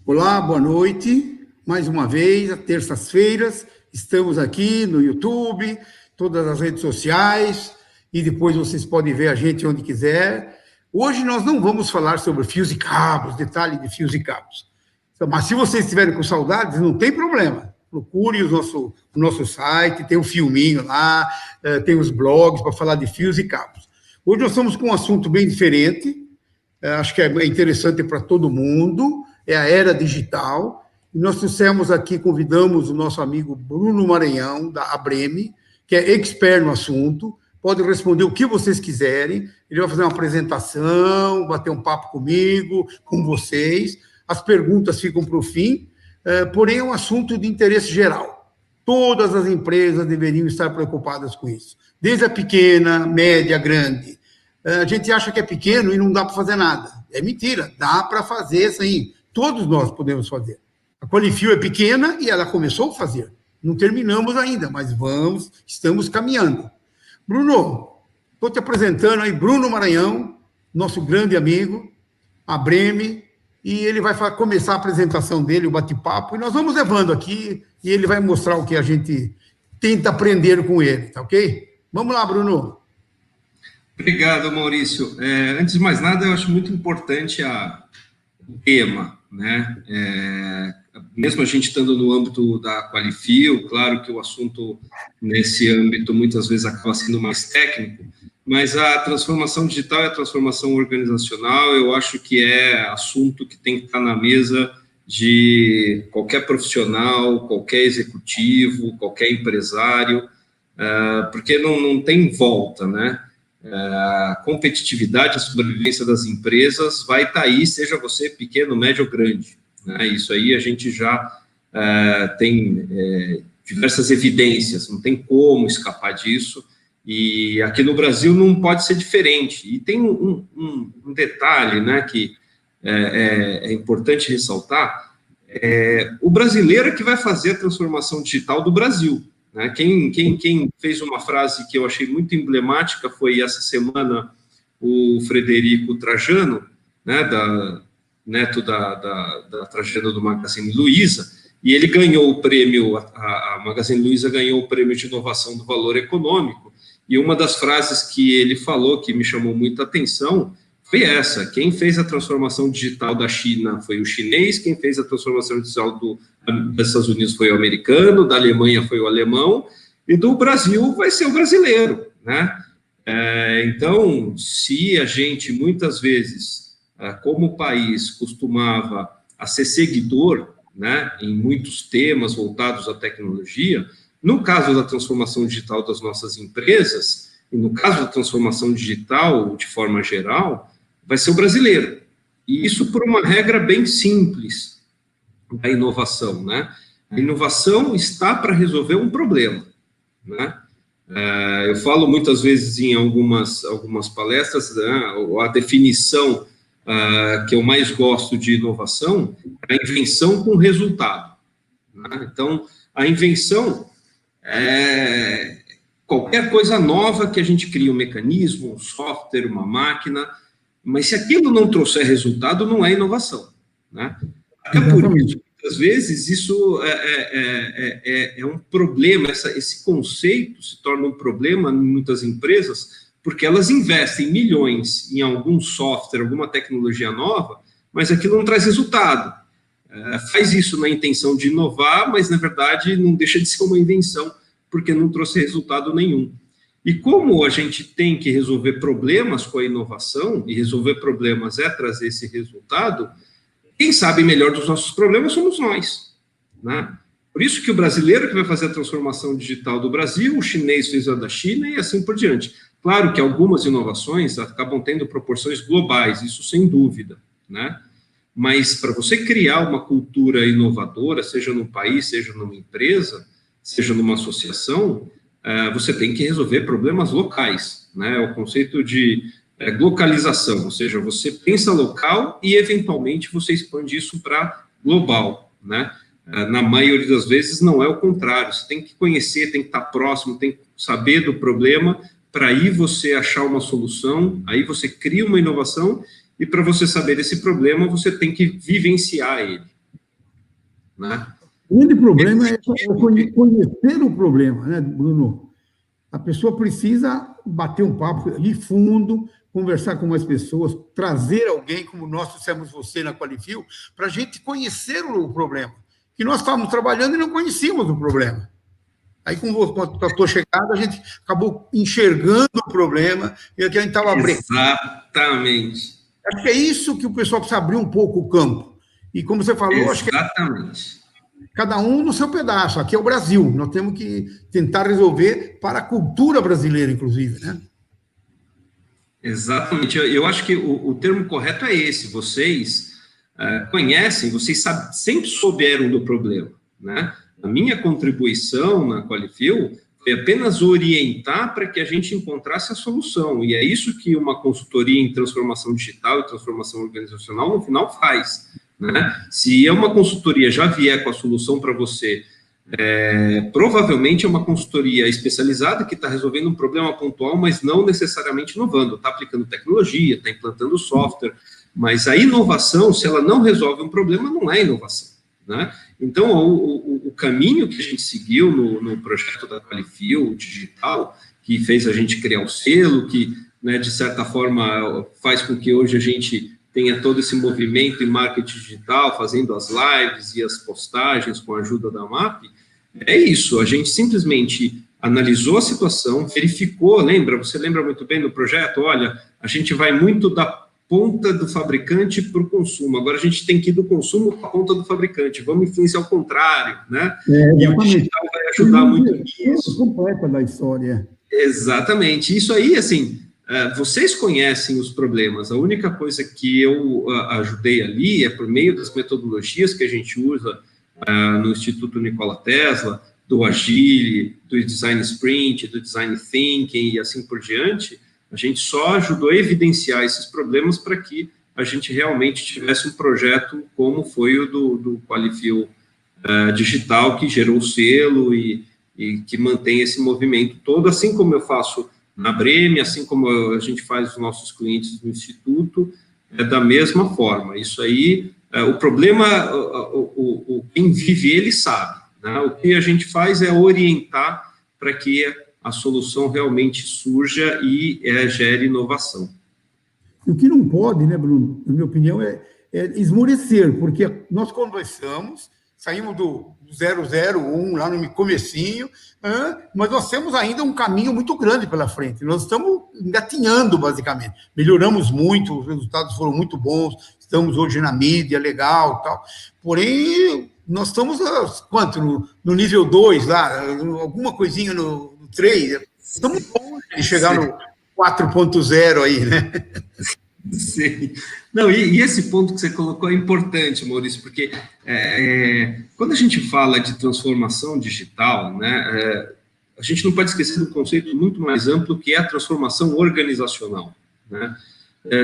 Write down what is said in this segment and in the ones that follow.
Olá, boa noite. Mais uma vez, às terças-feiras, estamos aqui no YouTube, todas as redes sociais, e depois vocês podem ver a gente onde quiser. Hoje nós não vamos falar sobre fios e cabos, detalhe de fios e cabos. Mas se vocês estiverem com saudades, não tem problema. Procure o nosso site, tem um filminho lá, tem os blogs para falar de fios e cabos. Hoje nós estamos com um assunto bem diferente, acho que é interessante para todo mundo, é a era digital, e nós trouxemos aqui, convidamos o nosso amigo Bruno Maranhão, da Abreme, que é expert no assunto, pode responder o que vocês quiserem, ele vai fazer uma apresentação, bater um papo comigo, com vocês, as perguntas ficam para o fim, porém é um assunto de interesse geral. Todas as empresas deveriam estar preocupadas com isso, desde a pequena, média, grande. A gente acha que é pequeno e não dá para fazer nada. É mentira, dá para fazer, sim. Todos nós podemos fazer. A Qualifio é pequena e ela começou a fazer. Não terminamos ainda, mas estamos caminhando. Bruno, estou te apresentando aí, Bruno Maranhão, nosso grande amigo, Abreme, e ele vai começar a apresentação dele, o bate-papo, e nós vamos levando aqui, e ele vai mostrar o que a gente tenta aprender com ele, tá ok? Vamos lá, Bruno. Obrigado, Maurício. Antes de mais nada, eu acho muito importante o tema, né? Mesmo a gente estando no âmbito da Qualifio, claro que o assunto nesse âmbito muitas vezes acaba sendo mais técnico, mas a transformação digital e a transformação organizacional, eu acho que é assunto que tem que estar na mesa de qualquer profissional, qualquer executivo, qualquer empresário, porque não tem volta, né? A competitividade, a sobrevivência das empresas vai estar aí, seja você pequeno, médio ou grande, né? Isso aí a gente já tem diversas evidências, não tem como escapar disso, e aqui no Brasil não pode ser diferente. E tem um detalhe, né, que é importante ressaltar, o brasileiro é que vai fazer a transformação digital do Brasil. Quem fez uma frase que eu achei muito emblemática foi, essa semana, o Frederico Trajano, né, neto da Trajano do Magazine Luiza, e ele ganhou o prêmio, a Magazine Luiza ganhou o prêmio de inovação do valor econômico, e uma das frases que ele falou, que me chamou muita atenção, foi essa: quem fez a transformação digital da China foi o chinês, quem fez a transformação digital dos Estados Unidos foi o americano, da Alemanha foi o alemão, e do Brasil vai ser o brasileiro, né? Então, se a gente, muitas vezes, como país, costumava a ser seguidor, né, em muitos temas voltados à tecnologia, no caso da transformação digital das nossas empresas, e no caso da transformação digital, de forma geral, vai ser o brasileiro. E isso por uma regra bem simples da inovação, né? A inovação está para resolver um problema, né? Eu falo muitas vezes em algumas palestras, né, a definição que eu mais gosto de inovação é a invenção com resultado, né? Então, a invenção é qualquer coisa nova que a gente cria, um mecanismo, um software, uma máquina, mas se aquilo não trouxer resultado, não é inovação, né? Até por isso, muitas vezes, isso é um problema, esse conceito se torna um problema em muitas empresas, porque elas investem milhões em algum software, alguma tecnologia nova, mas aquilo não traz resultado. Faz isso na intenção de inovar, mas, na verdade, não deixa de ser uma invenção, porque não trouxe resultado nenhum. E como a gente tem que resolver problemas com a inovação, e resolver problemas é trazer esse resultado, quem sabe melhor dos nossos problemas somos nós, né? Por isso que o brasileiro que vai fazer a transformação digital do Brasil, o chinês fez a da China e assim por diante. Claro que algumas inovações acabam tendo proporções globais, isso sem dúvida, né? Mas para você criar uma cultura inovadora, seja num país, seja numa empresa, seja numa associação, você tem que resolver problemas locais, né? O conceito de localização, ou seja, você pensa local e, eventualmente, você expande isso para global, né? Na maioria das vezes, não é o contrário. Você tem que conhecer, tem que estar próximo, tem que saber do problema, para aí você achar uma solução, aí você cria uma inovação, e para você saber desse problema, você tem que vivenciar ele, né? O grande problema é conhecer o problema, né, Bruno? A pessoa precisa bater um papo ali fundo, conversar com mais pessoas, trazer alguém, como nós trouxemos você na Qualifil, para a gente conhecer o problema. Que nós estávamos trabalhando e não conhecíamos o problema. Aí, com a tua chegada, a gente acabou enxergando o problema e aqui a gente estava Exatamente. Acho que é isso que o pessoal precisa abrir um pouco o campo. E como você falou, acho que cada um no seu pedaço. Aqui é o Brasil. Nós temos que tentar resolver para a cultura brasileira, inclusive, né? Exatamente. Eu acho que o termo correto é esse. Vocês conhecem, vocês sempre souberam do problema, né? A minha contribuição na Qualifil foi apenas orientar para que a gente encontrasse a solução. E é isso que uma consultoria em transformação digital e transformação organizacional, no final, faz, né? Se uma consultoria já vier com a solução para você, provavelmente é uma consultoria especializada que está resolvendo um problema pontual, mas não necessariamente inovando. Está aplicando tecnologia, está implantando software, mas a inovação, se ela não resolve um problema, não é inovação, né? Então, o caminho que a gente seguiu no projeto da Qualifil digital, que fez a gente criar o selo, que, né, de certa forma, faz com que hoje a gente tenha todo esse movimento em marketing digital, fazendo as lives e as postagens com a ajuda da MAP, é isso. A gente simplesmente analisou a situação, verificou, você lembra muito bem do projeto? Olha, a gente vai muito da ponta do fabricante para o consumo. Agora a gente tem que ir do consumo para a ponta do fabricante. Vamos influenciar ao contrário, né? E o digital vai ajudar muito nisso. Completa da história. Exatamente. Isso aí, assim, vocês conhecem os problemas. A única coisa que eu ajudei ali é por meio das metodologias que a gente usa no Instituto Nikola Tesla, do Agile, do Design Sprint, do Design Thinking e assim por diante. A gente só ajudou a evidenciar esses problemas para que a gente realmente tivesse um projeto como foi o do Qualifil digital, que gerou o selo e que mantém esse movimento todo, assim como eu faço na Breme, assim como a gente faz os nossos clientes no Instituto, da mesma forma. Isso aí, o problema, quem vive ele sabe, né? O que a gente faz é orientar para que a solução realmente surja e gere inovação. E o que não pode, né, Bruno, na minha opinião, é esmorecer, porque nós conversamos, saímos do 001 lá no comecinho, mas nós temos ainda um caminho muito grande pela frente. Nós estamos engatinhando, basicamente. Melhoramos muito, os resultados foram muito bons, estamos hoje na mídia, legal, tal. Porém, nós estamos, quanto? No nível 2 lá, alguma coisinha no 3, estamos longe de chegar no 4.0 aí, né? Sim. Não, e esse ponto que você colocou é importante, Maurício, porque quando a gente fala de transformação digital, né, a gente não pode esquecer de um conceito muito mais amplo, que é a transformação organizacional, né?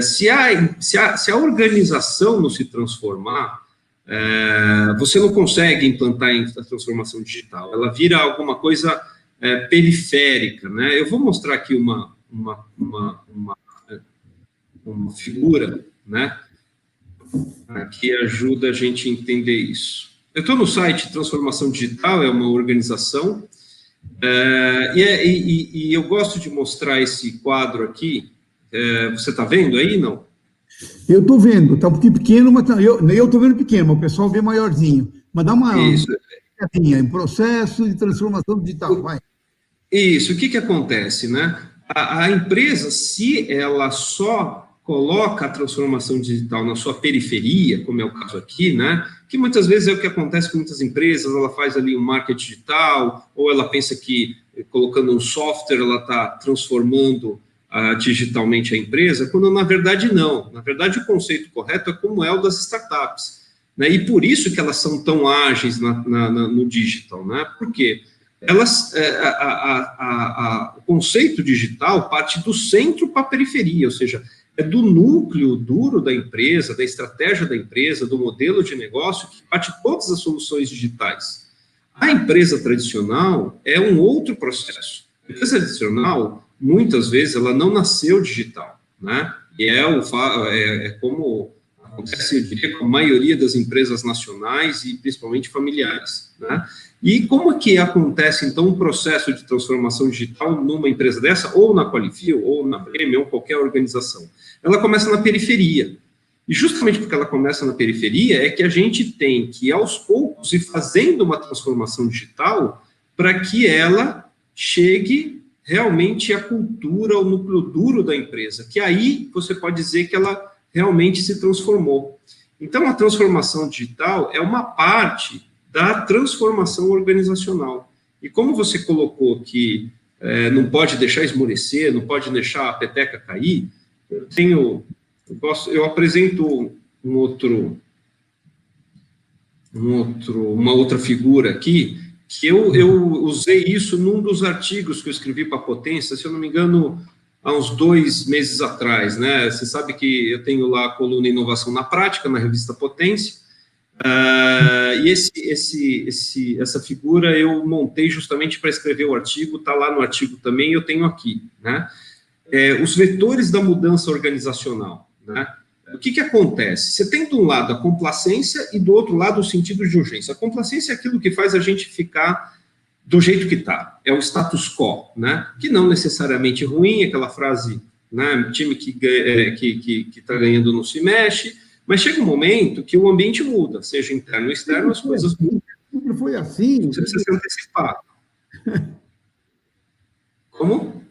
Se a organização não se transformar, você não consegue implantar a transformação digital, ela vira alguma coisa periférica, né? Eu vou mostrar aqui uma figura, né, que ajuda a gente a entender isso. Eu estou no site Transformação Digital, é uma organização, e eu gosto de mostrar esse quadro aqui. Você está vendo aí, não? Eu estou vendo, está um pouquinho pequeno, mas eu estou vendo pequeno, mas o pessoal vê maiorzinho. Mas dá uma em processo de transformação digital, vai. Isso, o que acontece, né? A empresa, se ela só coloca a transformação digital na sua periferia, como é o caso aqui, né? Que muitas vezes é o que acontece com muitas empresas, ela faz ali um marketing digital, ou ela pensa que colocando um software ela está transformando digitalmente a empresa, quando na verdade não. Na verdade, o conceito correto é como é o das startups, né? E por isso que elas são tão ágeis no digital, né? Por quê? O conceito digital parte do centro para a periferia, ou seja, é do núcleo duro da empresa, da estratégia da empresa, do modelo de negócio, que parte todas as soluções digitais. A empresa tradicional é um outro processo. A empresa tradicional, muitas vezes, ela não nasceu digital, né? E é como a acontece, eu diria, com a maioria das empresas nacionais e principalmente familiares, né? E como que acontece, então, um processo de transformação digital numa empresa dessa, ou na Qualifio, ou na Breme, ou qualquer organização? Ela começa na periferia. E justamente porque ela começa na periferia é que a gente tem que, aos poucos, ir fazendo uma transformação digital para que ela chegue realmente à cultura, ao núcleo duro da empresa, que aí você pode dizer que ela realmente se transformou. Então, a transformação digital é uma parte da transformação organizacional. E como você colocou que não pode deixar esmorecer, não pode deixar a peteca cair, eu apresento uma outra figura aqui, que eu usei isso num dos artigos que eu escrevi para a Potência, se eu não me engano, há uns 2 meses atrás, né? Você sabe que eu tenho lá a coluna Inovação na Prática, na revista Potência, e essa figura eu montei justamente para escrever o artigo, está lá no artigo também, eu tenho aqui, né? Os vetores da mudança organizacional, né? O que acontece? Você tem de um lado a complacência e do outro lado o sentido de urgência. A complacência é aquilo que faz a gente ficar do jeito que está, é o status quo, né? Que não necessariamente ruim, aquela frase, né? Time que está ganhando não se mexe, mas chega um momento que o ambiente muda, seja interno ou externo, as coisas mudam. Sempre foi assim. Você precisa se antecipar. Como?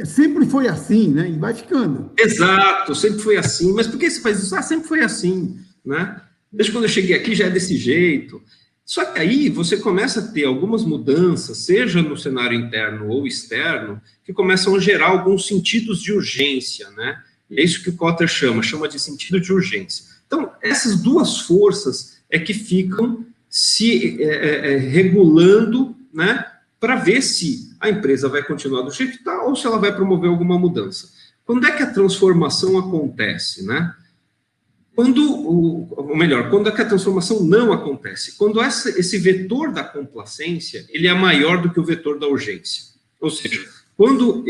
Sempre foi assim, né? E vai ficando. Exato, sempre foi assim. Mas por que você faz isso? Sempre foi assim, né? Desde quando eu cheguei aqui já é desse jeito. Só que aí você começa a ter algumas mudanças, seja no cenário interno ou externo, que começam a gerar alguns sentidos de urgência, né? E é isso que o Kotter chama de sentido de urgência. Então, essas duas forças é que ficam se regulando, né? Para ver se a empresa vai continuar do jeito que está ou se ela vai promover alguma mudança. Quando é que a transformação acontece, né? Quando é que a transformação não acontece? Quando esse vetor da complacência, ele é maior do que o vetor da urgência. Ou seja, quando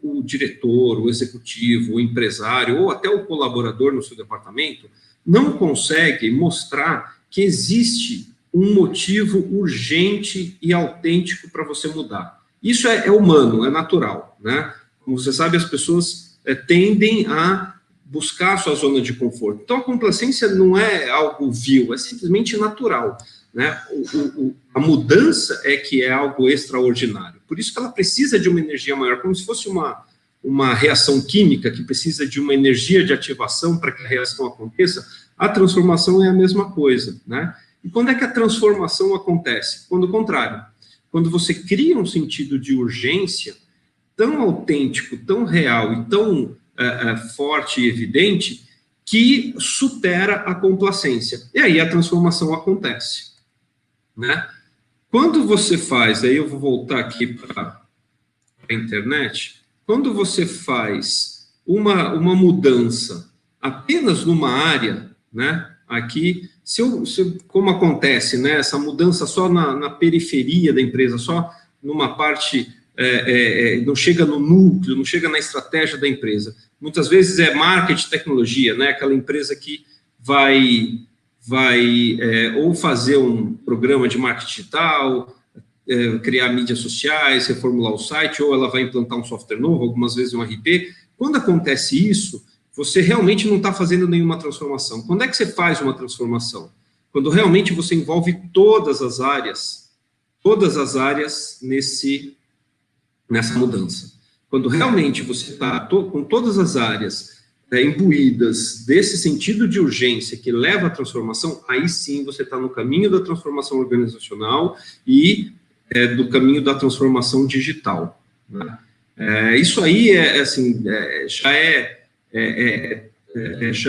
o diretor, o executivo, o empresário ou até o colaborador no seu departamento não consegue mostrar que existe um motivo urgente e autêntico para você mudar. Isso é humano, é natural, né? Como você sabe, as pessoas tendem a buscar a sua zona de conforto. Então, a complacência não é algo vil, é simplesmente natural, né? A mudança é que é algo extraordinário. Por isso que ela precisa de uma energia maior, como se fosse uma reação química que precisa de uma energia de ativação para que a reação aconteça. A transformação é a mesma coisa, né? E quando é que a transformação acontece? Quando o contrário. Quando você cria um sentido de urgência tão autêntico, tão real e tão forte e evidente que supera a complacência. E aí a transformação acontece, né? Quando você faz, aí eu vou voltar aqui para a internet, quando você faz uma mudança apenas numa área, né? Aqui, como acontece, né? Essa mudança só na periferia da empresa, só numa parte, não chega no núcleo, não chega na estratégia da empresa. Muitas vezes é marketing, tecnologia, né? Aquela empresa que vai ou fazer um programa de marketing digital, criar mídias sociais, reformular o site, ou ela vai implantar um software novo, algumas vezes um RP. Quando acontece isso, você realmente não está fazendo nenhuma transformação. Quando é que você faz uma transformação? Quando realmente você envolve todas as áreas nessa mudança. Quando realmente você está com todas as áreas imbuídas desse sentido de urgência que leva à transformação, aí sim você está no caminho da transformação organizacional e do caminho da transformação digital, né? Isso aí já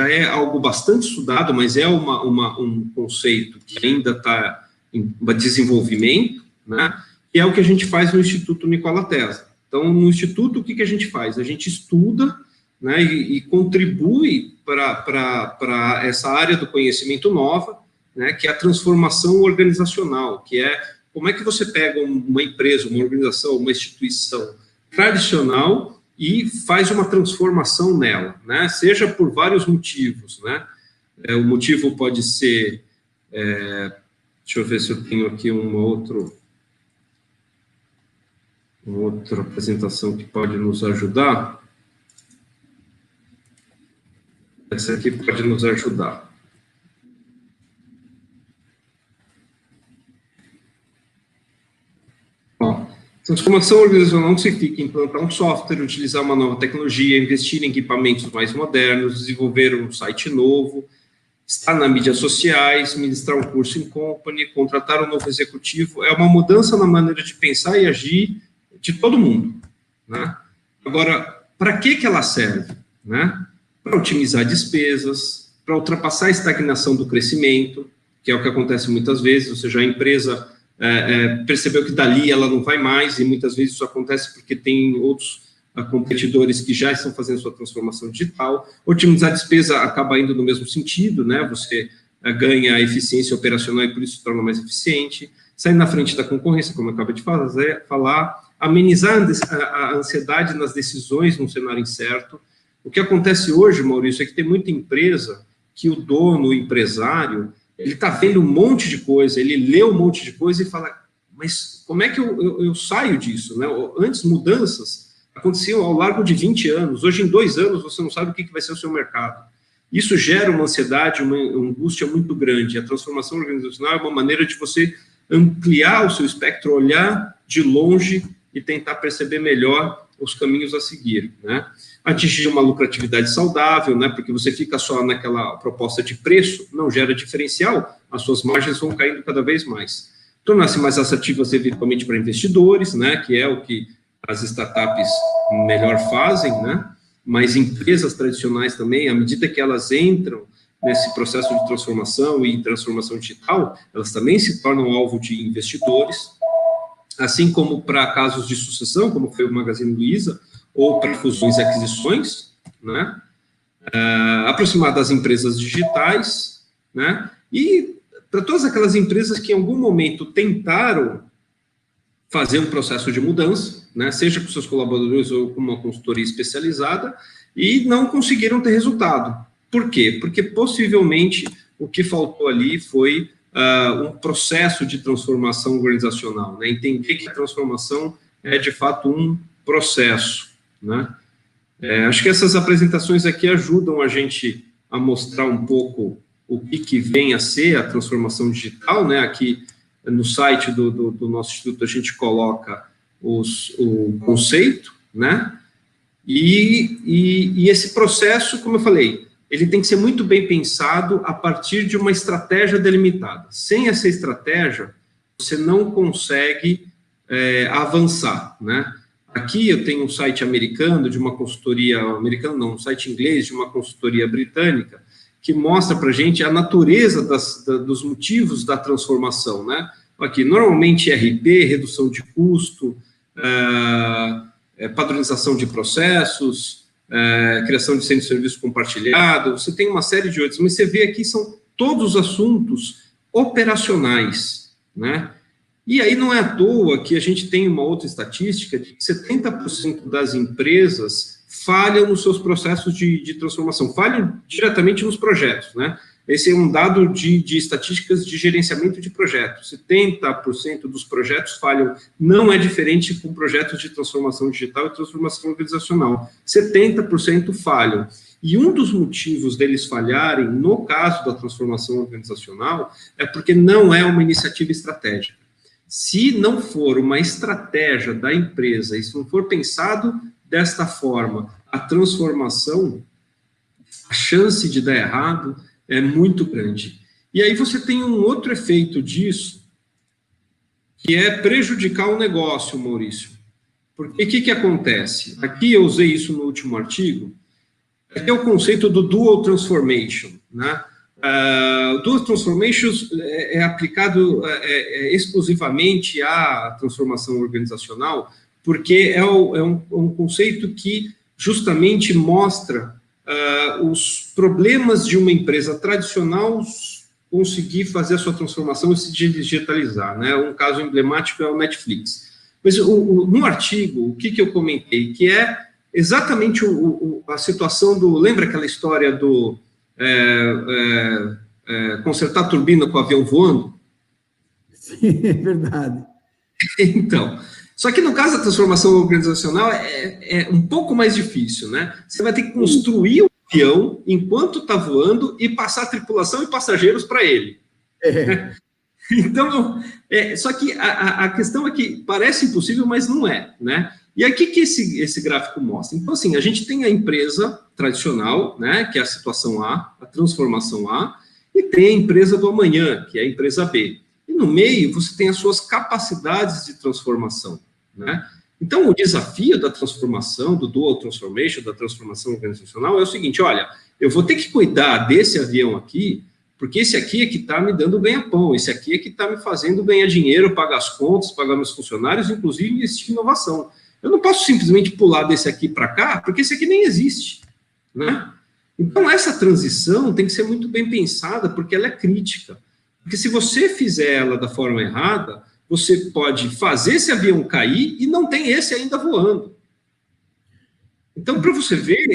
é algo bastante estudado, mas é um conceito que ainda está em desenvolvimento, né? Que é o que a gente faz no Instituto Nikola Tesla. Então, no Instituto, o que a gente faz? A gente estuda, né, e contribui para essa área do conhecimento nova, né, que é a transformação organizacional, que é como é que você pega uma empresa, uma organização, uma instituição tradicional e faz uma transformação nela, né, seja por vários motivos, né, O motivo pode ser, deixa eu ver se eu tenho aqui uma outra apresentação que pode nos ajudar. Essa aqui pode nos ajudar. Transformação organizacional não significa implantar um software, utilizar uma nova tecnologia, investir em equipamentos mais modernos, desenvolver um site novo, estar nas mídias sociais, ministrar um curso em company, contratar um novo executivo. É uma mudança na maneira de pensar e agir de todo mundo, né? Agora, para que ela serve, né? Para otimizar despesas, para ultrapassar a estagnação do crescimento, que é o que acontece muitas vezes, ou seja, a empresa percebeu que dali ela não vai mais, e muitas vezes isso acontece porque tem outros competidores que já estão fazendo sua transformação digital. Otimizar a despesa acaba indo no mesmo sentido, né? Você ganha eficiência operacional e por isso se torna mais eficiente. Sair na frente da concorrência, como eu acabei de falar, amenizar a ansiedade nas decisões num cenário incerto. O que acontece hoje, Maurício, é que tem muita empresa que o dono, o empresário, ele está vendo um monte de coisa, ele lê um monte de coisa e fala, mas como é que eu saio disso, né? Antes, mudanças aconteciam ao largo de 20 anos, hoje em 2 anos você não sabe o que vai ser o seu mercado. Isso gera uma ansiedade, uma angústia muito grande. A transformação organizacional é uma maneira de você ampliar o seu espectro, olhar de longe e tentar perceber melhor os caminhos a seguir, né? Atingir uma lucratividade saudável, né? Porque você fica só naquela proposta de preço, não gera diferencial, as suas margens vão caindo cada vez mais. Tornar-se mais atrativas eventualmente para investidores, né? Que é o que as startups melhor fazem, né? Mas empresas tradicionais também, à medida que elas entram nesse processo de transformação e transformação digital, elas também se tornam alvo de investidores, assim como para casos de sucessão, como foi o Magazine Luiza, ou para fusões e aquisições, né? Aproximar das empresas digitais, né? E para todas aquelas empresas que em algum momento tentaram fazer um processo de mudança, né? Seja com seus colaboradores ou com uma consultoria especializada, e não conseguiram ter resultado. Por quê? Porque possivelmente o que faltou ali foi um processo de transformação organizacional, né? Entender que a transformação é de fato um processo, né? Acho que essas apresentações aqui ajudam a gente a mostrar um pouco o que vem a ser a transformação digital, né? Aqui no site do nosso instituto a gente coloca o conceito, né? E esse processo, como eu falei, ele tem que ser muito bem pensado a partir de uma estratégia delimitada. Sem essa estratégia, você não consegue avançar, né? Aqui eu tenho um site americano, de uma consultoria, americano não, um site inglês de uma consultoria britânica, que mostra para a gente a natureza dos motivos da transformação, né? Aqui, normalmente RP, redução de custo, padronização de processos, criação de centro de serviço compartilhado, você tem uma série de outros, mas você vê aqui são todos assuntos operacionais, né? E aí não é à toa que a gente tem uma outra estatística de que 70% das empresas falham nos seus processos de transformação, falham diretamente nos projetos, né? Esse é um dado de estatísticas de gerenciamento de projetos. 70% dos projetos falham, não é diferente com projetos de transformação digital e transformação organizacional. 70% falham. E um dos motivos deles falharem, no caso da transformação organizacional, é porque não é uma iniciativa estratégica. Se não for uma estratégia da empresa, e se não for pensado desta forma, a transformação, a chance de dar errado é muito grande. E aí você tem um outro efeito disso, que é prejudicar o negócio, Maurício. Porque o que acontece? Aqui eu usei isso no último artigo, aqui é o conceito do Dual Transformation, né? Dual Transformation é aplicado exclusivamente à transformação organizacional, porque é um conceito que justamente mostra os problemas de uma empresa tradicional conseguir fazer a sua transformação e se digitalizar, né? Um caso emblemático é o Netflix. Mas no artigo, o que eu comentei? Que é exatamente a situação lembra aquela história consertar a turbina com o avião voando? Sim, é verdade. Então, só que no caso da transformação organizacional é um pouco mais difícil, né? Você vai ter que construir o avião enquanto está voando e passar tripulação e passageiros para ele. É. Então, só que a questão é que parece impossível, mas não é, né? E aí, o que esse gráfico mostra? Então, assim, a gente tem a empresa tradicional, né, que é a situação A, a transformação A, e tem a empresa do amanhã, que é a empresa B. E no meio, você tem as suas capacidades de transformação, né? Então, o desafio da transformação, do dual transformation, da transformação organizacional, é o seguinte, olha, eu vou ter que cuidar desse avião aqui, porque esse aqui é que está me dando ganha-pão, esse aqui é que está me fazendo ganhar dinheiro, pagar as contas, pagar meus funcionários, inclusive investir em inovação. Eu não posso simplesmente pular desse aqui para cá, porque esse aqui nem existe, né? Então, essa transição tem que ser muito bem pensada, porque ela é crítica. Porque se você fizer ela da forma errada, você pode fazer esse avião cair e não tem esse ainda voando. Então, para você ver,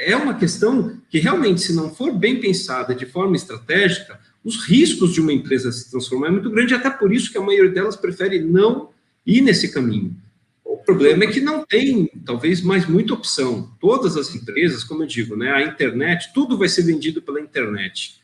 é uma questão que realmente, se não for bem pensada de forma estratégica, os riscos de uma empresa se transformar é muito grande, até por isso que a maioria delas prefere não ir nesse caminho. O problema é que não tem, talvez, mais muita opção. Todas as empresas, como eu digo, né, a internet, tudo vai ser vendido pela internet.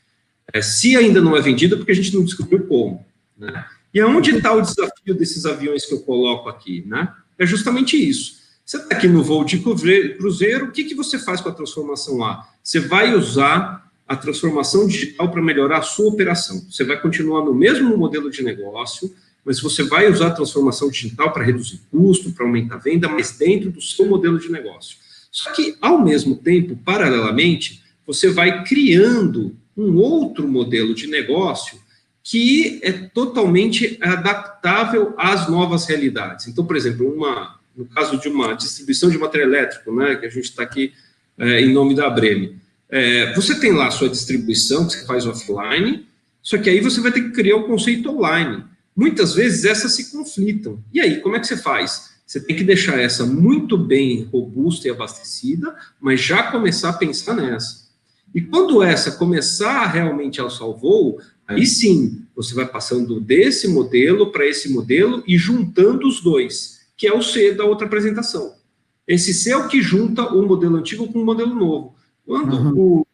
Se ainda não é vendido, é porque a gente não descobriu como, né? E aonde está o desafio desses aviões que eu coloco aqui, né? É justamente isso. Você está aqui no voo de cruzeiro, o que você faz com a transformação A? Você vai usar a transformação digital para melhorar a sua operação. Você vai continuar no mesmo modelo de negócio, mas você vai usar a transformação digital para reduzir custo, para aumentar a venda, mas dentro do seu modelo de negócio. Só que, ao mesmo tempo, paralelamente, você vai criando um outro modelo de negócio que é totalmente adaptável às novas realidades. Então, por exemplo, no caso de uma distribuição de material elétrico, né, que a gente está aqui em nome da Breme, você tem lá a sua distribuição, que você faz offline, só que aí você vai ter que criar o conceito online. Muitas vezes essas se conflitam. E aí, como é que você faz? Você tem que deixar essa muito bem robusta e abastecida, mas já começar a pensar nessa. E quando essa começar realmente a alçar o voo, aí sim, você vai passando desse modelo para esse modelo e juntando os dois, que é o C da outra apresentação. Esse C é o que junta o modelo antigo com o modelo novo. Quando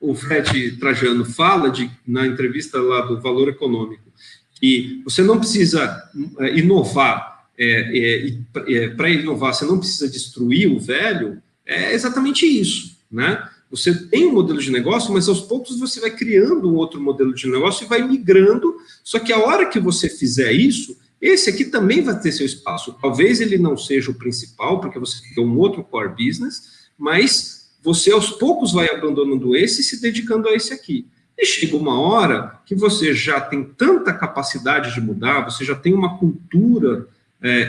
o Fred Trajano fala, na entrevista lá do Valor Econômico, que você não precisa inovar, para inovar você não precisa destruir o velho, é exatamente isso, né? Você tem um modelo de negócio, mas aos poucos você vai criando um outro modelo de negócio e vai migrando, só que a hora que você fizer isso, esse aqui também vai ter seu espaço. Talvez ele não seja o principal, porque você tem um outro core business, mas você aos poucos vai abandonando esse e se dedicando a esse aqui. E chega uma hora que você já tem tanta capacidade de mudar, você já tem uma cultura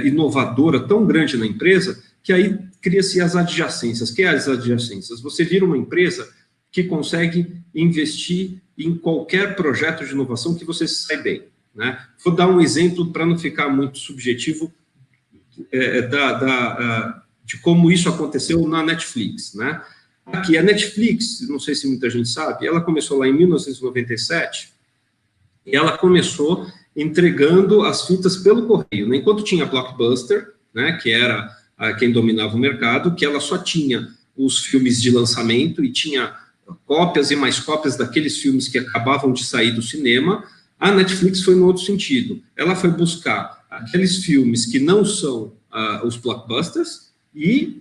inovadora tão grande na empresa, que aí cria-se as adjacências. O que é as adjacências? Você vira uma empresa que consegue investir em qualquer projeto de inovação que você sai bem, né? Vou dar um exemplo para não ficar muito subjetivo de como isso aconteceu na Netflix, né? Aqui, a Netflix, não sei se muita gente sabe, ela começou lá em 1997 e ela começou entregando as fitas pelo correio, né? Enquanto tinha Blockbuster, né, que era quem dominava o mercado, que ela só tinha os filmes de lançamento e tinha cópias e mais cópias daqueles filmes que acabavam de sair do cinema. A Netflix foi no outro sentido. Ela foi buscar aqueles filmes que não são os blockbusters e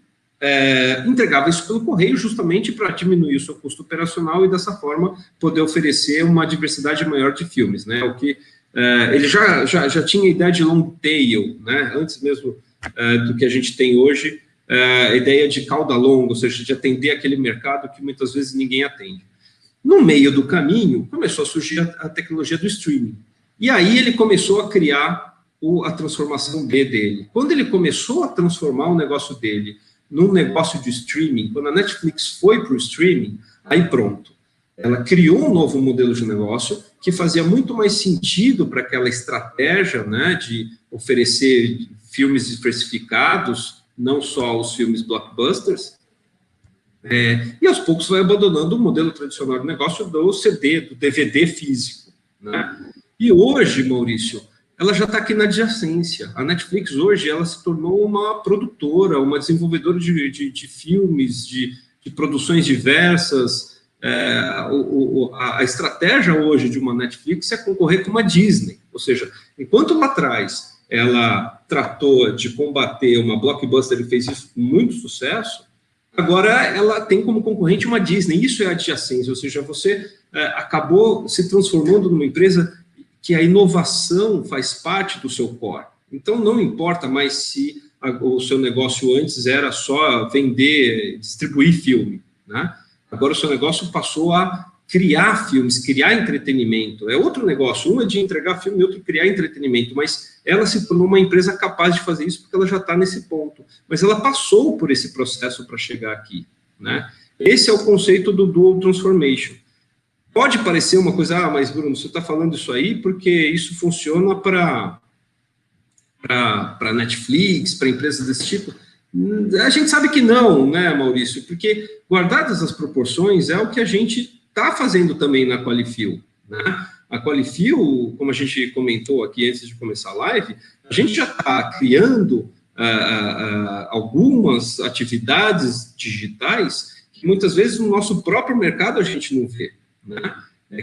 entregava isso pelo correio justamente para diminuir o seu custo operacional e dessa forma poder oferecer uma diversidade maior de filmes, né? O que ele já tinha ideia de long tail, né? Antes mesmo do que a gente tem hoje, a ideia de cauda longa, ou seja, de atender aquele mercado que muitas vezes ninguém atende. No meio do caminho, começou a surgir a tecnologia do streaming. E aí ele começou a criar a transformação B dele. Quando ele começou a transformar o negócio dele num negócio de streaming, quando a Netflix foi para o streaming, aí pronto. Ela criou um novo modelo de negócio que fazia muito mais sentido para aquela estratégia, né, de oferecer filmes diversificados, não só os filmes blockbusters, E aos poucos vai abandonando o modelo tradicional de negócio do CD, do DVD físico, né? E hoje, Maurício, ela já está aqui na adjacência. A Netflix hoje ela se tornou uma produtora, uma desenvolvedora de filmes, de produções diversas. A estratégia hoje de uma Netflix é concorrer com uma Disney. Ou seja, enquanto lá atrás ela tratou de combater uma blockbuster e fez isso com muito sucesso, agora ela tem como concorrente uma Disney. Isso é adjacência, ou seja, você acabou se transformando numa empresa que a inovação faz parte do seu core. Então, não importa mais se o seu negócio antes era só vender, distribuir filme, né? Agora o seu negócio passou a criar filmes, criar entretenimento. É outro negócio, um é de entregar filme e outro criar entretenimento, mas ela se tornou uma empresa capaz de fazer isso porque ela já está nesse ponto. Mas ela passou por esse processo para chegar aqui, né? Esse é o conceito do Dual Transformation. Pode parecer uma coisa, mas Bruno, você está falando isso aí porque isso funciona para Netflix, para empresas desse tipo. A gente sabe que não, né, Maurício? Porque, guardadas as proporções, é o que a gente está fazendo também na Qualifil, né? A Qualifil, como a gente comentou aqui antes de começar a live, a gente já está criando algumas atividades digitais que muitas vezes no nosso próprio mercado a gente não vê, né?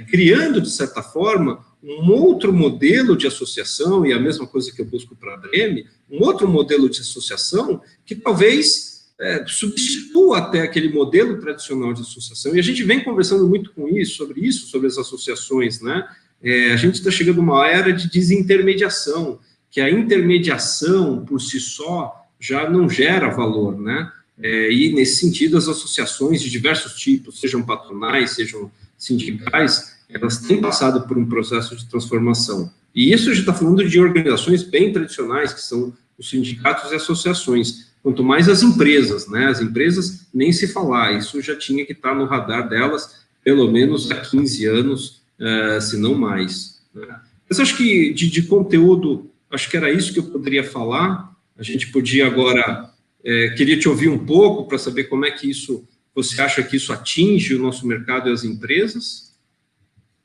Criando, de certa forma, um outro modelo de associação, e a mesma coisa que eu busco para a Breme, um outro modelo de associação que talvez substitua até aquele modelo tradicional de associação. E a gente vem conversando muito sobre as associações, né? A gente está chegando a uma era de desintermediação, que a intermediação, por si só, já não gera valor, né? E, nesse sentido, as associações de diversos tipos, sejam patronais, sejam sindicais, elas têm passado por um processo de transformação. E isso a gente está falando de organizações bem tradicionais, que são os sindicatos e associações, quanto mais as empresas, né? As empresas, nem se falar, isso já tinha que estar no radar delas, pelo menos há 15 anos, se não mais, né? Mas acho que de conteúdo, acho que era isso que eu poderia falar. A gente podia agora, queria te ouvir um pouco para saber como é que isso, você acha que isso atinge o nosso mercado e as empresas?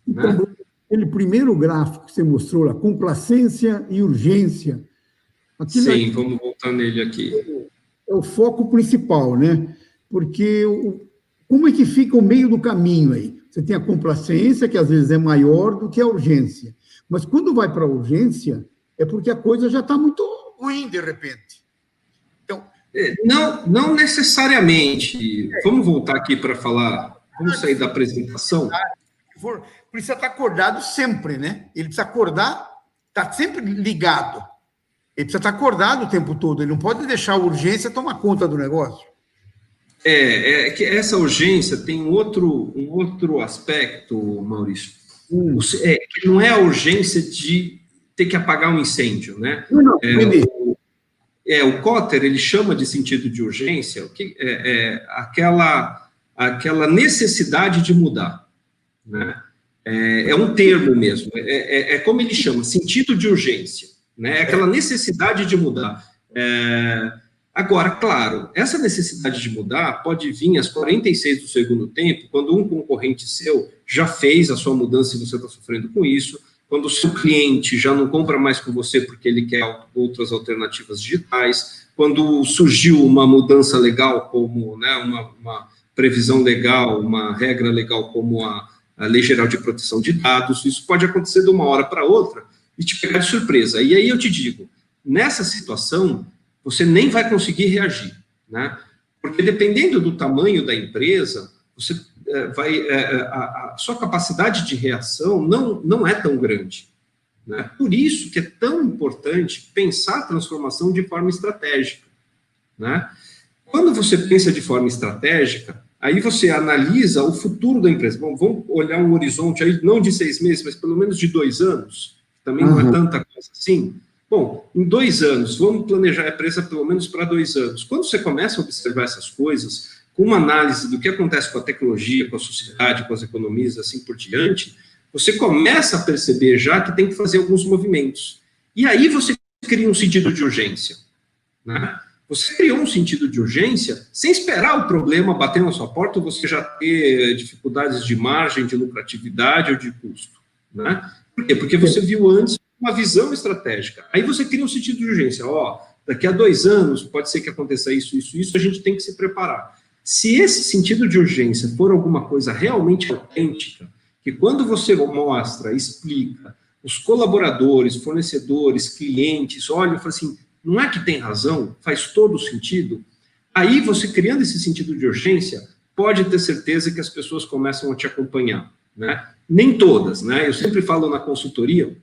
Então, né? Aquele primeiro gráfico que você mostrou, a complacência e urgência. Sim, vamos voltar nele aqui. É o foco principal, né? Porque como é que fica o meio do caminho aí? Você tem a complacência, que às vezes é maior do que a urgência. Mas quando vai para a urgência, é porque a coisa já está muito ruim, de repente. Então, não necessariamente. Vamos voltar aqui para falar, vamos sair da apresentação. Precisa estar acordado sempre, né? Ele precisa acordar, está sempre ligado. Ele precisa estar acordado o tempo todo, ele não pode deixar a urgência tomar conta do negócio. Que essa urgência tem um outro aspecto, Maurício. Que não é a urgência de ter que apagar um incêndio, né? O Kotter, ele chama de sentido de urgência aquela necessidade de mudar, né? É um termo mesmo, como ele chama, sentido de urgência, né? Aquela necessidade de mudar. Agora, claro, essa necessidade de mudar pode vir às 46 do segundo tempo, quando um concorrente seu já fez a sua mudança e você está sofrendo com isso, quando o seu cliente já não compra mais com você porque ele quer outras alternativas digitais, quando surgiu uma mudança legal, como, né, uma previsão legal, uma regra legal como a Lei Geral de Proteção de Dados, isso pode acontecer de uma hora para outra e te pegar de surpresa. E aí eu te digo, nessa situação, você nem vai conseguir reagir, né? Porque dependendo do tamanho da empresa, a sua capacidade de reação não é tão grande, né? Por isso que é tão importante pensar a transformação de forma estratégica, né? Quando você pensa de forma estratégica, aí você analisa o futuro da empresa. Bom, vamos olhar um horizonte aí, não de 6 meses, mas pelo menos de 2 anos, também não é tanta coisa assim. Bom, em 2 anos, vamos planejar a empresa pelo menos para 2 anos. Quando você começa a observar essas coisas, com uma análise do que acontece com a tecnologia, com a sociedade, com as economias, assim por diante, você começa a perceber já que tem que fazer alguns movimentos. E aí você cria um sentido de urgência, né? Você criou um sentido de urgência sem esperar o problema bater na sua porta ou você já ter dificuldades de margem, de lucratividade ou de custo, né? Por quê? Porque você viu antes uma visão estratégica. Aí você cria um sentido de urgência. Ó, daqui a 2 anos pode ser que aconteça isso, a gente tem que se preparar. Se esse sentido de urgência for alguma coisa realmente autêntica, que quando você mostra, explica, os colaboradores, fornecedores, clientes, olham e falam assim, não é que tem razão, faz todo sentido, aí você criando esse sentido de urgência, pode ter certeza que as pessoas começam a te acompanhar, né? Nem todas, né? Eu sempre falo na consultoria,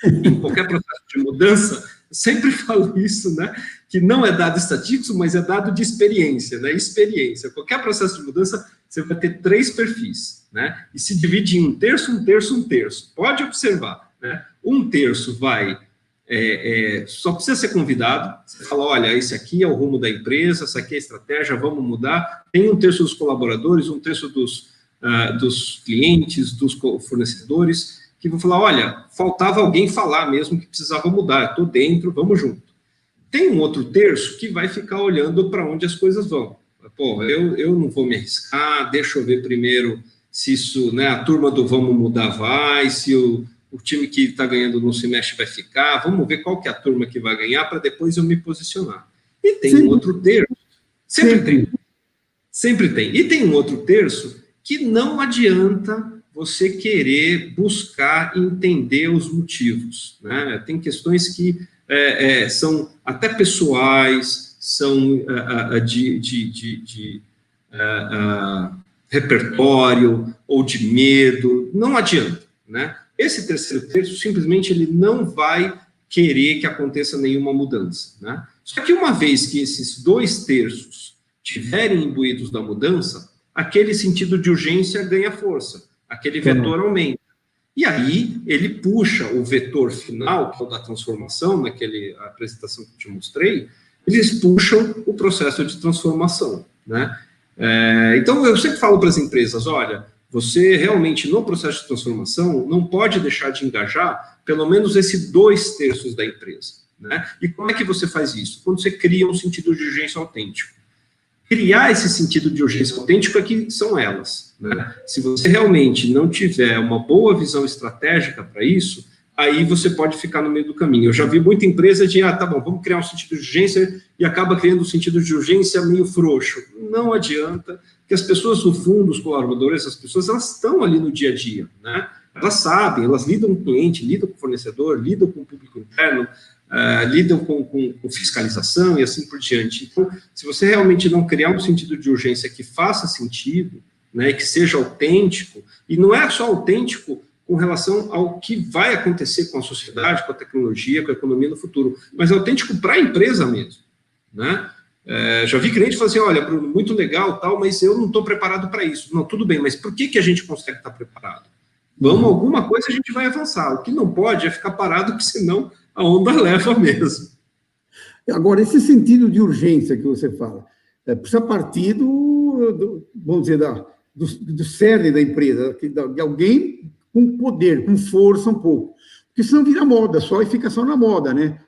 em qualquer processo de mudança, eu sempre falo isso, né? Que não é dado estatístico, mas é dado de experiência, né? Experiência. Qualquer processo de mudança, você vai ter 3 perfis, né? E se divide em 1/3, 1/3, 1/3. Pode observar, né? 1/3 vai... só precisa ser convidado, você fala, olha, esse aqui é o rumo da empresa, essa aqui é a estratégia, vamos mudar. Tem 1/3 dos colaboradores, 1/3 dos clientes, dos fornecedores, que vão falar, olha, faltava alguém falar mesmo que precisava mudar, estou dentro, vamos junto. Tem um outro terço que vai ficar olhando para onde as coisas vão. Pô, eu não vou me arriscar, deixa eu ver primeiro se isso, né, a turma do vamos mudar vai, se o time que está ganhando não se mexe vai ficar, vamos ver qual que é a turma que vai ganhar para depois eu me posicionar. E tem um outro terço, sempre tem. E tem um outro terço que não adianta você querer buscar entender os motivos, né? Tem questões que são até pessoais, são de repertório ou de medo, não adianta, né? Esse terceiro terço, simplesmente, ele não vai querer que aconteça nenhuma mudança, né? Só que uma vez que esses 2 terços tiverem imbuídos da mudança, aquele sentido de urgência ganha força, aquele vetor aumenta. E aí, ele puxa o vetor final, que é o da transformação, naquela apresentação que eu te mostrei, eles puxam o processo de transformação, né? Então, eu sempre falo para as empresas, olha, você realmente, no processo de transformação, não pode deixar de engajar pelo menos esses 2 terços da empresa, né? E como é que você faz isso? Quando você cria um sentido de urgência autêntico. Criar esse sentido de urgência autêntico aqui são elas, né? Se você realmente não tiver uma boa visão estratégica para isso, aí você pode ficar no meio do caminho. Eu já vi muita empresa de, tá bom, vamos criar um sentido de urgência e acaba criando um sentido de urgência meio frouxo. Não adianta, porque as pessoas, no fundo, os colaboradores, as pessoas, elas estão ali no dia a dia, né? Elas sabem, elas lidam com o cliente, lidam com o fornecedor, lidam com o público interno, lidam com fiscalização e assim por diante. Então, se você realmente não criar um sentido de urgência que faça sentido, né, que seja autêntico, e não é só autêntico com relação ao que vai acontecer com a sociedade, com a tecnologia, com a economia no futuro, mas é autêntico para a empresa mesmo, né? Já vi cliente falar assim, olha, Bruno, muito legal, tal, mas eu não estou preparado para isso. Não, tudo bem, mas por que a gente consegue estar preparado? Vamos, alguma coisa a gente vai avançar. O que não pode é ficar parado, porque senão a onda leva mesmo. Agora, esse sentido de urgência que você fala, precisa partir vamos dizer, do cerne da empresa, de alguém com poder, com força um pouco. Porque senão vira moda só e fica só na moda, né?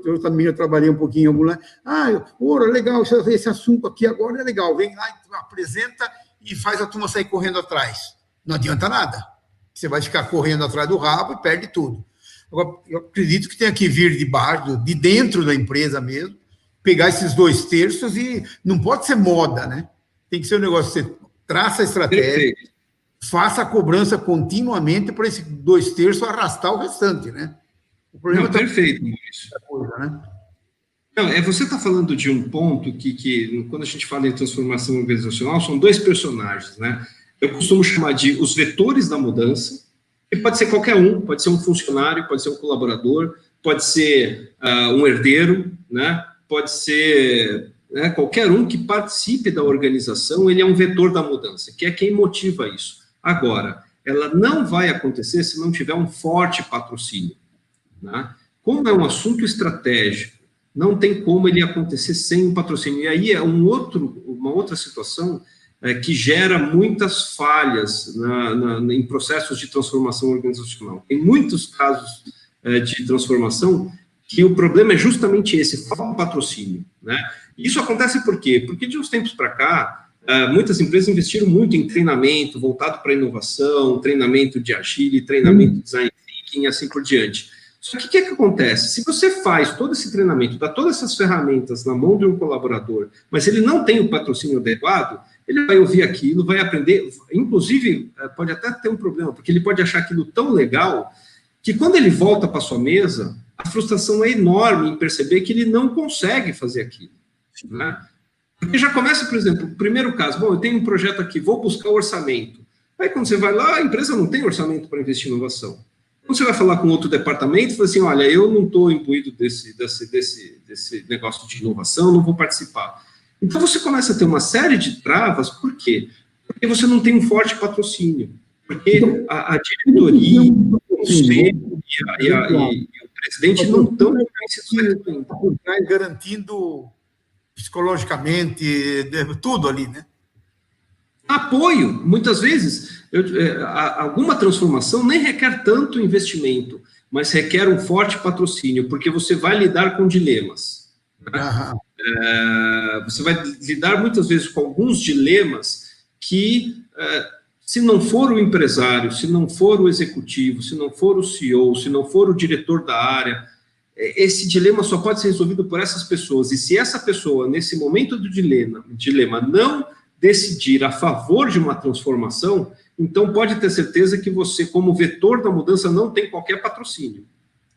Eu também trabalhei um pouquinho em algum lugar. Legal, esse assunto aqui agora é legal. Vem lá, apresenta e faz a turma sair correndo atrás. Não adianta nada. Você vai ficar correndo atrás do rabo e perde tudo. Agora, eu acredito que tenha que vir de baixo, de dentro da empresa mesmo, pegar esses 2 terços e não pode ser moda, né? Tem que ser um negócio, você traça a estratégia, faça a cobrança continuamente para esses 2 terços arrastar o restante, né? O problema perfeito, Maurício. Coisa, né? Não, você está falando de um ponto que, quando a gente fala em transformação organizacional, são 2 personagens, né? Eu costumo chamar de os vetores da mudança, que pode ser qualquer um, pode ser um funcionário, pode ser um colaborador, pode ser um herdeiro, né? Pode ser qualquer um que participe da organização, ele é um vetor da mudança, que é quem motiva isso. Agora, ela não vai acontecer se não tiver um forte patrocínio, né? Como é um assunto estratégico, não tem como ele acontecer sem um patrocínio. E aí é uma outra situação que gera muitas falhas em processos de transformação organizacional. Tem muitos casos de transformação que o problema é justamente esse, falta um patrocínio, né? Isso acontece por quê? Porque de uns tempos para cá, muitas empresas investiram muito em treinamento voltado para inovação, treinamento de agile, treinamento de design thinking e assim por diante. Só que o que acontece? Se você faz todo esse treinamento, dá todas essas ferramentas na mão de um colaborador, mas ele não tem o patrocínio adequado, ele vai ouvir aquilo, vai aprender, inclusive pode até ter um problema, porque ele pode achar aquilo tão legal que quando ele volta para sua mesa, a frustração é enorme em perceber que ele não consegue fazer aquilo, né? Porque já começa, por exemplo, o primeiro caso, bom, eu tenho um projeto aqui, vou buscar o orçamento. Aí quando você vai lá, a empresa não tem orçamento para investir em inovação. Quando você vai falar com outro departamento, fala assim, olha, eu não estou imbuído desse negócio de inovação, não vou participar. Então você começa a ter uma série de travas, por quê? Porque você não tem um forte patrocínio. Porque a diretoria, o conselho e o presidente não estão convencidos por trás, garantindo psicologicamente tudo ali, né? Apoio, muitas vezes, alguma transformação nem requer tanto investimento, mas requer um forte patrocínio, porque você vai lidar com dilemas. Né? Você vai lidar muitas vezes com alguns dilemas que, se não for o empresário, se não for o executivo, se não for o CEO, se não for o diretor da área, esse dilema só pode ser resolvido por essas pessoas. E se essa pessoa, nesse momento do dilema não decidir a favor de uma transformação, então pode ter certeza que você, como vetor da mudança, não tem qualquer patrocínio.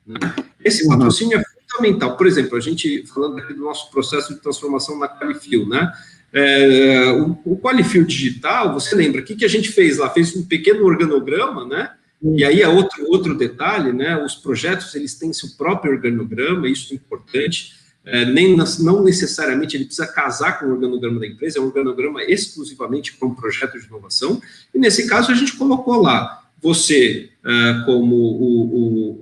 Né? Esse patrocínio é fundamental. Por exemplo, a gente, falando aqui do nosso processo de transformação na Qualifil, né? O Qualifil Digital, você lembra, o que a gente fez lá? Fez um pequeno organograma, né? E aí é outro detalhe, né? Os projetos, eles têm seu próprio organograma, isso é importante. Não necessariamente ele precisa casar com o organograma da empresa, é um organograma exclusivamente para um projeto de inovação, e nesse caso a gente colocou lá, você como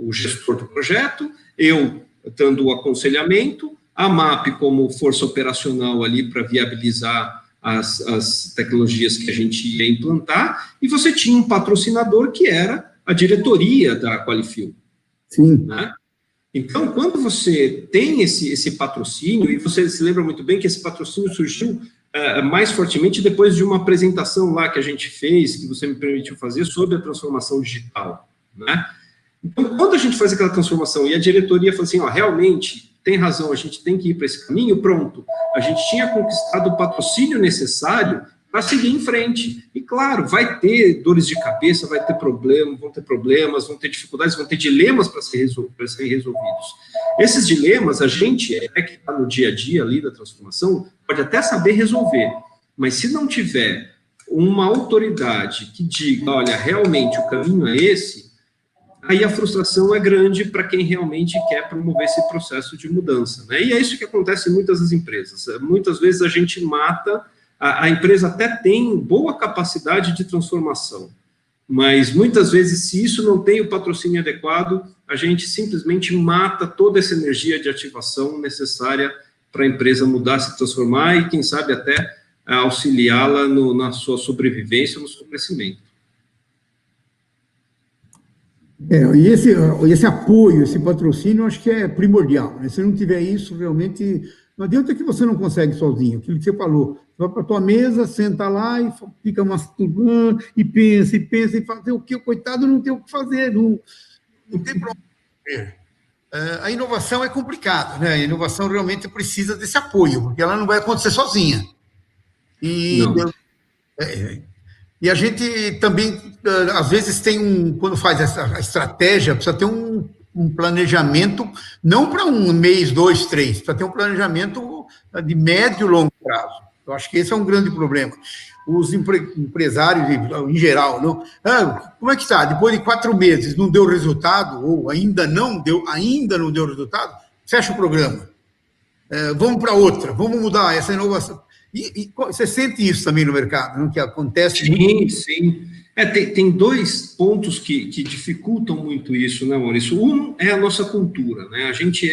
o gestor do projeto, eu dando o aconselhamento, a MAP como força operacional ali para viabilizar as tecnologias que a gente ia implantar, e você tinha um patrocinador que era a diretoria da Qualifil. Sim. Né? Então, quando você tem esse patrocínio, e você se lembra muito bem que esse patrocínio surgiu mais fortemente depois de uma apresentação lá que a gente fez, que você me permitiu fazer, sobre a transformação digital, né? Então, quando a gente faz aquela transformação e a diretoria fala assim, ó, realmente, tem razão, a gente tem que ir para esse caminho, pronto. A gente tinha conquistado o patrocínio necessário para seguir em frente. E, claro, vai ter dores de cabeça, vai ter problemas, vão ter dificuldades, vão ter dilemas para serem resolvidos. Esses dilemas, a gente, que está no dia a dia ali da transformação, pode até saber resolver, mas se não tiver uma autoridade que diga, olha, realmente o caminho é esse, aí a frustração é grande para quem realmente quer promover esse processo de mudança, né? E é isso que acontece em muitas das empresas. Muitas vezes a gente mata, a empresa até tem boa capacidade de transformação, mas muitas vezes, se isso não tem o patrocínio adequado, a gente simplesmente mata toda essa energia de ativação necessária para a empresa mudar, se transformar e, quem sabe, até auxiliá-la na sua sobrevivência, no seu crescimento. E esse apoio, esse patrocínio, acho que é primordial, né? Se não tiver isso, realmente, não adianta que você não consegue sozinho, aquilo que você falou, você vai para a tua mesa, senta lá e fica masturbando, e pensa, e fazer o que? O coitado não tem o que fazer, não tem problema. A inovação é complicada, né? A inovação realmente precisa desse apoio, porque ela não vai acontecer sozinha. E a gente também, às vezes, quando faz essa estratégia, precisa ter um planejamento, não para um mês, 2, 3, precisa ter um planejamento de médio e longo prazo. Eu acho que esse é um grande problema. Os empresários, em geral, não, como é que está? Depois de 4 meses não deu resultado, ou ainda não deu resultado, fecha o programa. Vamos para outra, vamos mudar essa inovação. E você sente isso também no mercado, não? Que acontece sim, muito? Sim. Tem 2 pontos que dificultam muito isso, né, Maurício? Um é a nossa cultura, né? A gente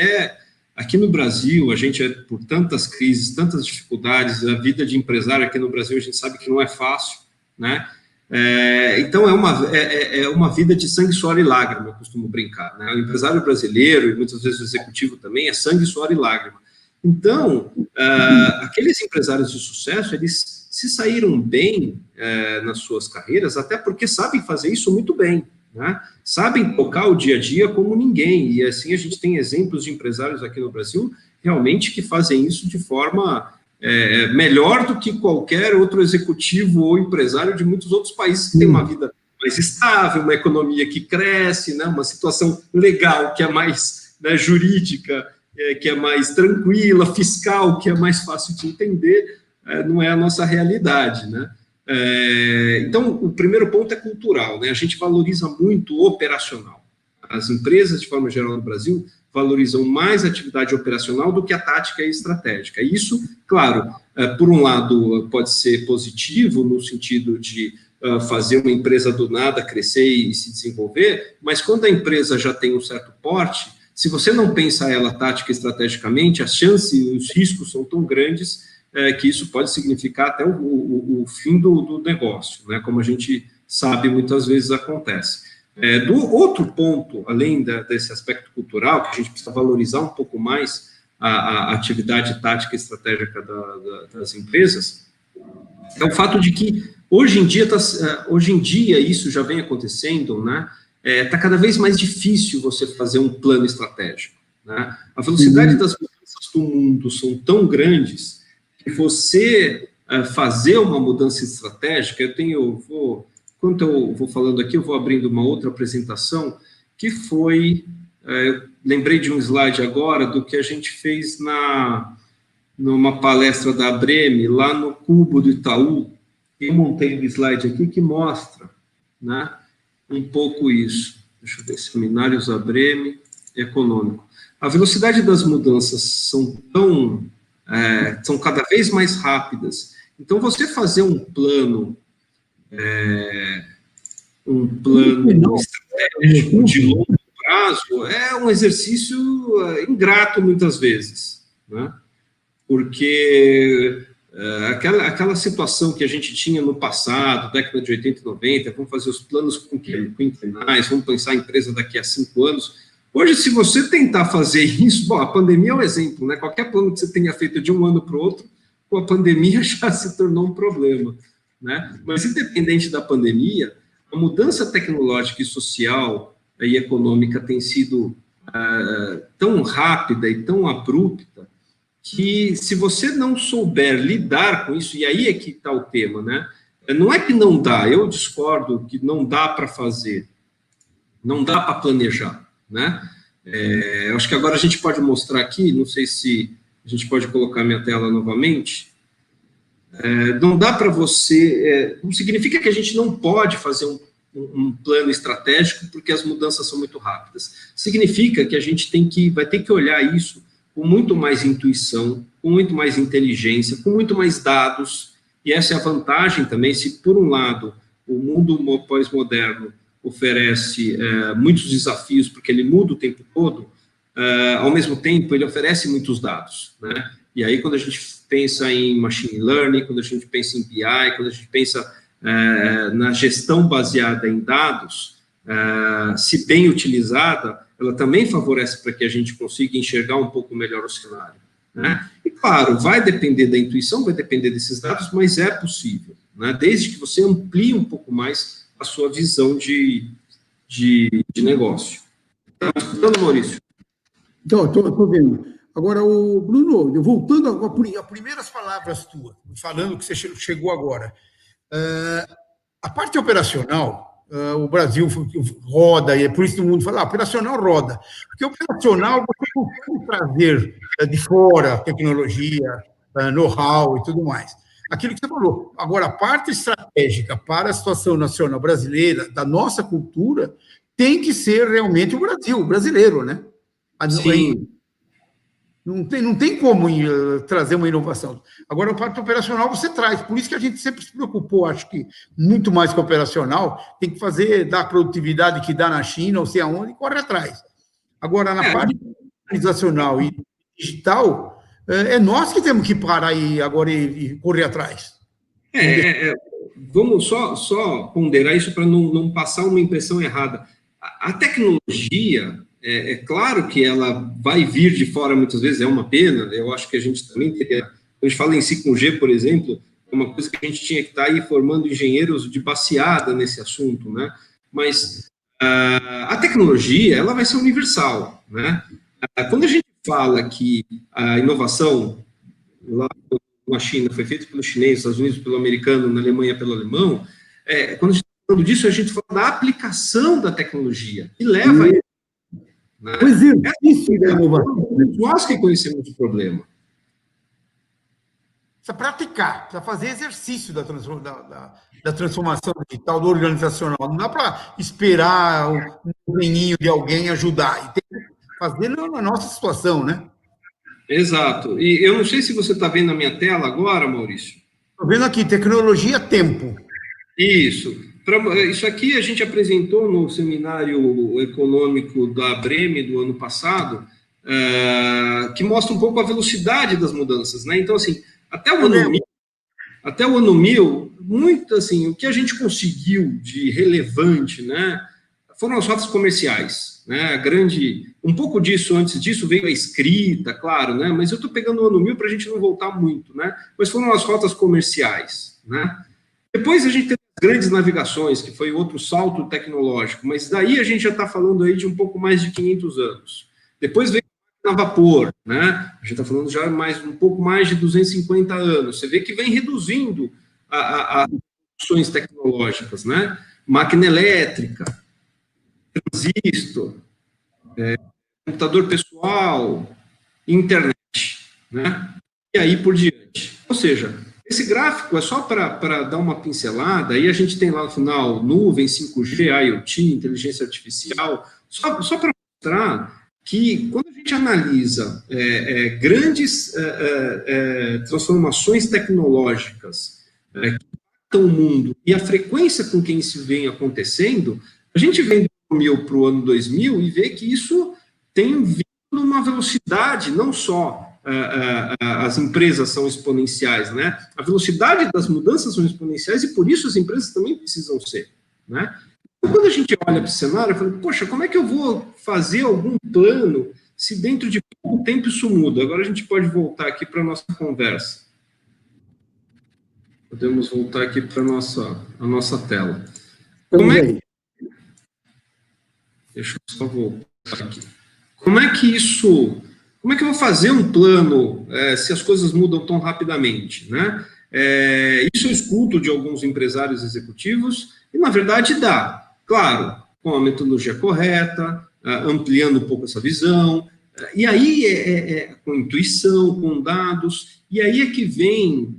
aqui no Brasil, a gente por tantas crises, tantas dificuldades, a vida de empresário aqui no Brasil, a gente sabe que não é fácil, né? Então, é uma vida de sangue, suor e lágrima, eu costumo brincar, né? O empresário brasileiro, e muitas vezes o executivo também, é sangue, suor e lágrima. Então, aqueles empresários de sucesso, eles se saíram bem nas suas carreiras, até porque sabem fazer isso muito bem, né? Sabem tocar o dia a dia como ninguém, e assim a gente tem exemplos de empresários aqui no Brasil, realmente, que fazem isso de forma melhor do que qualquer outro executivo ou empresário de muitos outros países que têm uma vida mais estável, uma economia que cresce, né? Uma situação legal que é mais, né, jurídica, que é mais tranquila, fiscal, que é mais fácil de entender, não é a nossa realidade, né? Então, o primeiro ponto é cultural, né? A gente valoriza muito o operacional. As empresas, de forma geral, no Brasil, valorizam mais a atividade operacional do que a tática e estratégica. Isso, claro, por um lado, pode ser positivo, no sentido de fazer uma empresa do nada crescer e se desenvolver, mas quando a empresa já tem um certo porte, se você não pensa ela tática e estrategicamente, as chances e os riscos são tão grandes que isso pode significar até o fim do negócio, né? Como a gente sabe, muitas vezes acontece. Do outro ponto, além desse aspecto cultural, que a gente precisa valorizar um pouco mais a atividade tática e estratégica das empresas, é o fato de que hoje em dia isso já vem acontecendo, né? Está cada vez mais difícil você fazer um plano estratégico, né? A velocidade das mudanças do mundo são tão grandes que você fazer uma mudança estratégica, enquanto eu vou falando aqui, eu vou abrindo uma outra apresentação, que foi, lembrei de um slide agora, do que a gente fez numa palestra da Abreme, lá no Cubo do Itaú. Eu montei um slide aqui que mostra, né, um pouco isso. Deixa eu ver, Seminários Abreme Econômico. A velocidade das mudanças são cada vez mais rápidas. Então, você fazer um plano estratégico de longo prazo é um exercício ingrato muitas vezes, né? Porque aquela situação que a gente tinha no passado, década de 80 e 90, vamos fazer os planos quinquenais, vamos pensar a empresa daqui a 5 anos. Hoje, se você tentar fazer isso, bom, a pandemia é um exemplo, né? Qualquer plano que você tenha feito de um ano para o outro, com a pandemia já se tornou um problema, né? Mas, independente da pandemia, a mudança tecnológica e social e econômica tem sido tão rápida e tão abrupta que, se você não souber lidar com isso, e aí é que está o tema, né? Não é que não dá, eu discordo que não dá para fazer, não dá para planejar, né? Eu acho que agora a gente pode mostrar aqui, não sei se a gente pode colocar minha tela novamente. Não dá para você... não significa que a gente não pode fazer um plano estratégico porque as mudanças são muito rápidas. Significa que a gente vai ter que olhar isso com muito mais intuição, com muito mais inteligência, com muito mais dados, e essa é a vantagem também, se por um lado o mundo pós-moderno oferece muitos desafios, porque ele muda o tempo todo, ao mesmo tempo ele oferece muitos dados, né? E aí, quando a gente pensa em machine learning, quando a gente pensa em BI, quando a gente pensa na gestão baseada em dados, se bem utilizada, ela também favorece para que a gente consiga enxergar um pouco melhor o cenário, né? E, claro, vai depender da intuição, vai depender desses dados, mas é possível, né? Desde que você amplie um pouco mais a sua visão de negócio. Está escutando, Maurício? Então, estou vendo. Agora, o Bruno, voltando às primeiras palavras tuas, falando que você chegou agora, a parte operacional, o Brasil roda, e é por isso que o mundo fala, operacional roda, porque operacional você consegue trazer de fora tecnologia, know-how e tudo mais. Aquilo que você falou. Agora, a parte estratégica para a situação nacional brasileira, da nossa cultura, tem que ser realmente o Brasil, o brasileiro, né? Sim. Não tem como trazer uma inovação. Agora, a parte operacional você traz. Por isso que a gente sempre se preocupou, acho que muito mais que operacional, tem que dar a produtividade que dá na China, ou sei aonde, e corre atrás. Agora, na parte organizacional e digital, é nós que temos que parar agora e correr atrás. vamos só ponderar isso para não passar uma impressão errada. A tecnologia, é claro que ela vai vir de fora muitas vezes, é uma pena, eu acho que a gente também teria, quando a gente fala em 5G, por exemplo, é uma coisa que a gente tinha que estar aí formando engenheiros de baseada nesse assunto, né? Mas a tecnologia, ela vai ser universal, né? Quando a gente fala que a inovação lá na China foi feita pelo chinês, nos Estados Unidos pelo americano, na Alemanha pelo alemão, quando a gente está falando disso, a gente fala da aplicação da tecnologia, que leva a... Né? O exercício da inovação. Nós que conhecemos o problema. Precisa praticar, precisa fazer exercício da transformação digital, do organizacional. Não dá para esperar o meninho de alguém ajudar. E tem que fazer na nossa situação, né? Exato. E eu não sei se você está vendo a minha tela agora, Maurício. Estou vendo aqui, tecnologia, tempo. Isso. Isso aqui a gente apresentou no seminário econômico da Breme do ano passado, que mostra um pouco a velocidade das mudanças, né? Então, assim, até o ano 1000, muito assim, o que a gente conseguiu de relevante, né, foram as rotas comerciais, né? Um pouco disso, antes disso, veio a escrita, claro, né? Mas eu estou pegando o ano 1000 para a gente não voltar muito, né? Mas foram as rotas comerciais, né? Depois a gente teve as grandes navegações, que foi outro salto tecnológico, mas daí a gente já está falando aí de um pouco mais de 500 anos. Depois veio a vapor, né? A gente está falando já um pouco mais de 250 anos. Você vê que vem reduzindo as funções tecnológicas, né? Máquina elétrica, transistor, computador pessoal, internet, né? E aí por diante. Ou seja, esse gráfico é só para dar uma pincelada, aí a gente tem lá no final nuvem, 5G, IoT, inteligência artificial, só para mostrar que quando a gente analisa grandes transformações tecnológicas que impactam o mundo e a frequência com que isso vem acontecendo, a gente vem do 1000 para o ano 2000 e vê que isso tem vindo numa velocidade, não só as empresas são exponenciais, né? A velocidade das mudanças são exponenciais e por isso as empresas também precisam ser, né? Quando a gente olha para o cenário, eu falo, poxa, como é que eu vou fazer algum plano se dentro de pouco tempo isso muda? Agora a gente pode voltar aqui para a nossa conversa. Podemos voltar aqui para a nossa tela. Como é que... Deixa eu só voltar aqui. Como é que eu vou fazer um plano se as coisas mudam tão rapidamente, né? Isso eu escuto de alguns empresários executivos e, na verdade, dá. Claro, com a metodologia correta, ampliando um pouco essa visão, e aí com intuição, com dados, e aí é que vem,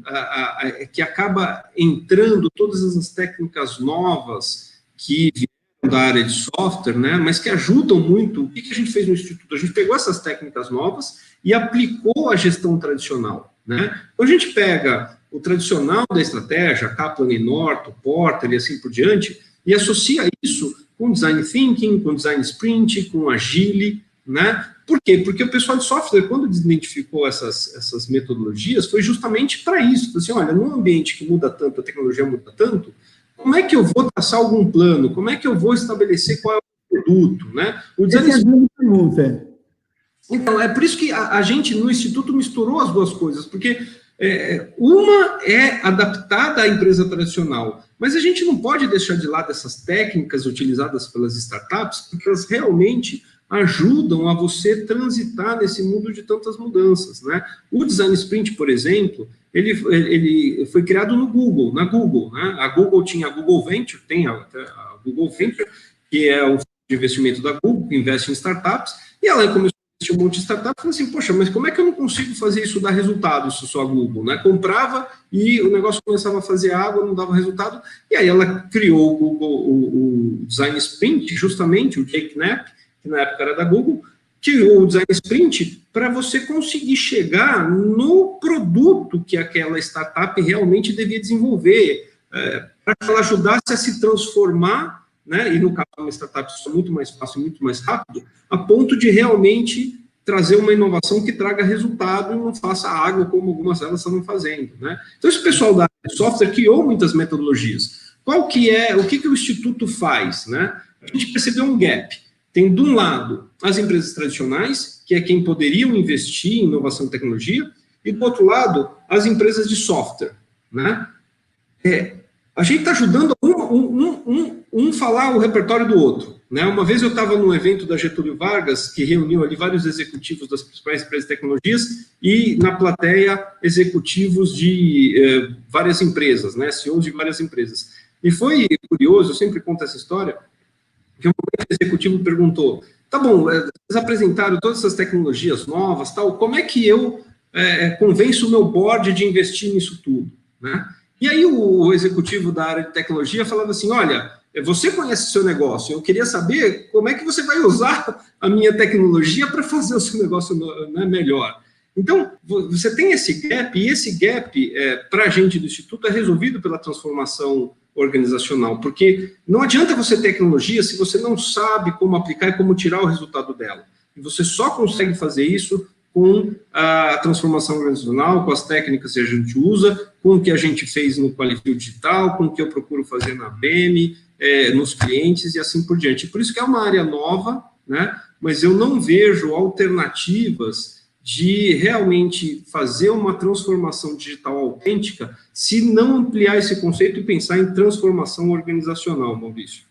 que acaba entrando todas as técnicas novas que vieram da área de software, né, mas que ajudam muito. O que a gente fez no Instituto? A gente pegou essas técnicas novas e aplicou à gestão tradicional, né? Então a gente pega o tradicional da estratégia, Kaplan e Norton, Porter e assim por diante, e associa isso com Design Thinking, com Design Sprint, com Agile, né? Por quê? Porque o pessoal de software, quando identificou essas metodologias, foi justamente para isso. Assim, olha, num ambiente que muda tanto, a tecnologia muda tanto, como é que eu vou traçar algum plano? Como é que eu vou estabelecer qual é o produto, né? O design pergunta. Então, é por isso que a gente, no Instituto, misturou as duas coisas, porque uma é adaptada à empresa tradicional, mas a gente não pode deixar de lado essas técnicas utilizadas pelas startups, porque elas realmente ajudam a você transitar nesse mundo de tantas mudanças, né? O Design Sprint, por exemplo, ele foi criado no Google, na Google, né? A Google tinha a Google Venture, tem a Google Venture, que é o de investimento da Google, que investe em startups, e ela começou a investir um monte de startups e falou assim, poxa, mas como é que eu não consigo fazer isso dar resultado, isso só a Google, né? Comprava e o negócio começava a fazer água, não dava resultado, e aí ela criou o Design Sprint, justamente, o Jake Knapp, que na época era da Google, criou o Design Sprint para você conseguir chegar no produto que aquela startup realmente devia desenvolver, para que ela ajudasse a se transformar, né, e no caso de uma startup isso é muito mais fácil, muito mais rápido, a ponto de realmente trazer uma inovação que traga resultado e não faça água como algumas delas estão fazendo, né? Então, esse pessoal da área de software criou muitas metodologias. O que o Instituto faz, né? A gente percebeu um gap. Tem, de um lado, as empresas tradicionais, que é quem poderiam investir em inovação e tecnologia, e, do outro lado, as empresas de software, né? A gente está ajudando um falar o repertório do outro, né? Uma vez eu estava num evento da Getúlio Vargas, que reuniu ali vários executivos das principais empresas de tecnologias, e na plateia, executivos de várias empresas, né? CEOs de várias empresas. E foi curioso, eu sempre conto essa história, que um executivo perguntou, tá bom, vocês apresentaram todas essas tecnologias novas, tal, como é que eu convenço o meu board de investir nisso tudo, né? E aí o executivo da área de tecnologia falava assim, olha, você conhece o seu negócio, eu queria saber como é que você vai usar a minha tecnologia para fazer o seu negócio, né, melhor. Então, você tem esse gap, e esse gap, para a gente do Instituto, é resolvido pela transformação organizacional, porque não adianta você ter tecnologia se você não sabe como aplicar e como tirar o resultado dela. E você só consegue fazer isso com a transformação organizacional, com as técnicas que a gente usa, com o que a gente fez no Qualifio Digital, com o que eu procuro fazer na BEM, nos clientes e assim por diante. Por isso que é uma área nova, né? Mas eu não vejo alternativas de realmente fazer uma transformação digital autêntica se não ampliar esse conceito e pensar em transformação organizacional, Maurício.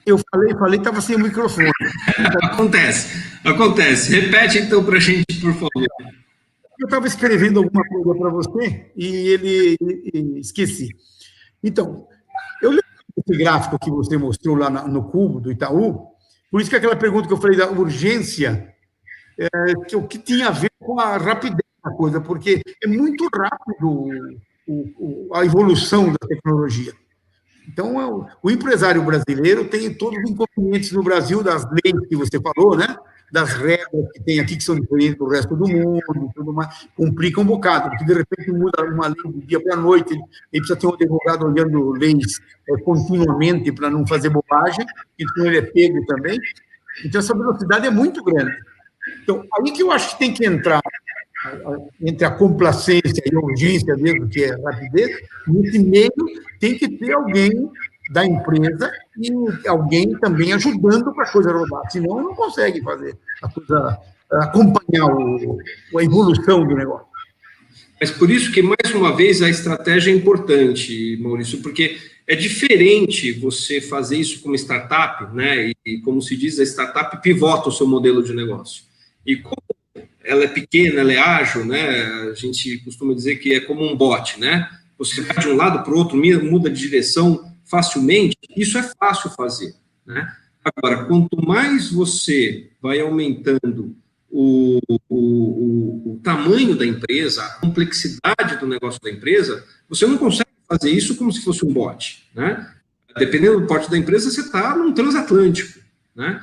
Eu falei, estava sem o microfone. Acontece. Repete então para a gente, por favor. Eu estava escrevendo alguma coisa para você e esqueci. Então, eu lembro desse gráfico que você mostrou lá no cubo do Itaú, por isso que aquela pergunta que eu falei da urgência, o que tinha a ver com a rapidez da coisa, porque é muito rápido a evolução da tecnologia. Então, o empresário brasileiro tem todos os inconvenientes no Brasil, das leis que você falou, né? Das regras que tem aqui, que são diferentes do resto do mundo, tudo mais, complica um bocado, porque de repente muda uma lei do dia para a noite, ele precisa ter um advogado olhando leis continuamente para não fazer bobagem, e senão ele é pego também. Então, essa velocidade é muito grande. Então, aí que eu acho que tem que entrar entre a complacência e a urgência mesmo, que é a rapidez, nesse meio tem que ter alguém da empresa e alguém também ajudando para a coisa rodar, senão não consegue fazer a coisa, acompanhar a evolução do negócio. Mas por isso que, mais uma vez, a estratégia é importante, Maurício, porque é diferente você fazer isso como startup, né? E como se diz, a startup pivota o seu modelo de negócio. E como ela é pequena, ela é ágil, né? A gente costuma dizer que é como um bot, né? Você vai de um lado para o outro, muda de direção facilmente, isso é fácil fazer, né? Agora, quanto mais você vai aumentando o tamanho da empresa, a complexidade do negócio da empresa, você não consegue fazer isso como se fosse um bot, né? Dependendo do porte da empresa, você está num transatlântico, né?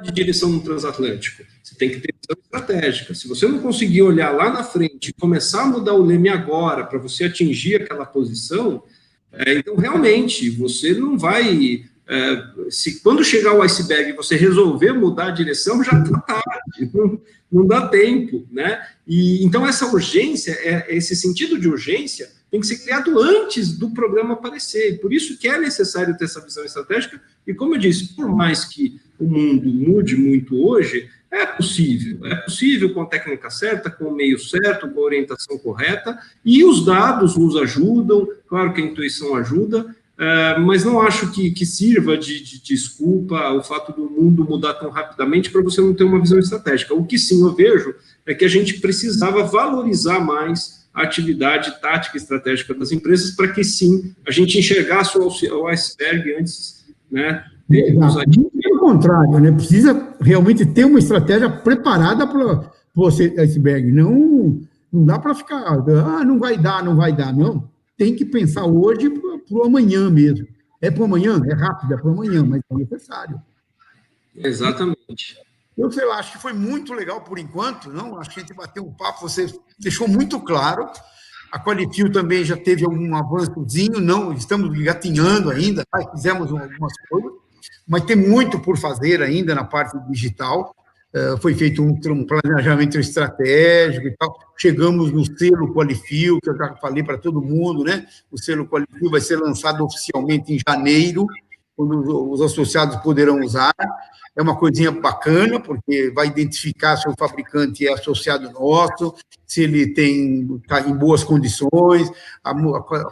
De direção no transatlântico. Você tem que ter visão estratégica. Se você não conseguir olhar lá na frente e começar a mudar o leme agora para você atingir aquela posição, então realmente você não vai... se quando chegar o iceberg e você resolver mudar a direção, já está tarde, não dá tempo, né? E então essa urgência, esse sentido de urgência tem que ser criado antes do problema aparecer. Por isso que é necessário ter essa visão estratégica e, como eu disse, por mais que o mundo mude muito hoje, é possível com a técnica certa, com o meio certo, com a orientação correta, e os dados nos ajudam, claro que a intuição ajuda, mas não acho que sirva de desculpa o fato do mundo mudar tão rapidamente para você não ter uma visão estratégica. O que sim eu vejo é que a gente precisava valorizar mais a atividade tática e estratégica das empresas para que sim a gente enxergasse o iceberg antes, né? Pelo contrário, né? Precisa realmente ter uma estratégia preparada para você iceberg. Não dá para ficar, não vai dar, não vai dar, não. Tem que pensar hoje para o amanhã mesmo. É para o amanhã? É rápido, é para o amanhã, mas é necessário. Exatamente. Eu sei, acho que foi muito legal por enquanto, não? Acho que a gente bateu um papo, você deixou muito claro. A Qualifil também já teve algum avançozinho, não, estamos engatinhando ainda, fizemos algumas coisas, mas tem muito por fazer ainda na parte digital. Foi feito um planejamento estratégico e tal. Chegamos no selo Qualifil, que eu já falei para todo mundo, né? O selo Qualifil vai ser lançado oficialmente em janeiro, quando os associados poderão usar. É uma coisinha bacana, porque vai identificar se o fabricante é associado nosso, se ele está em boas condições. A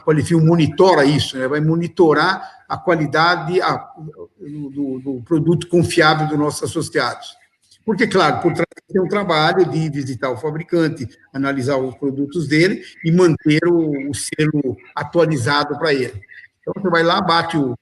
Qualifil monitora isso, né? Vai monitorar a qualidade do produto confiável dos nossos associados. Porque, claro, por trás tem um trabalho de visitar o fabricante, analisar os produtos dele e manter o selo atualizado para ele. Então, você vai lá, bate o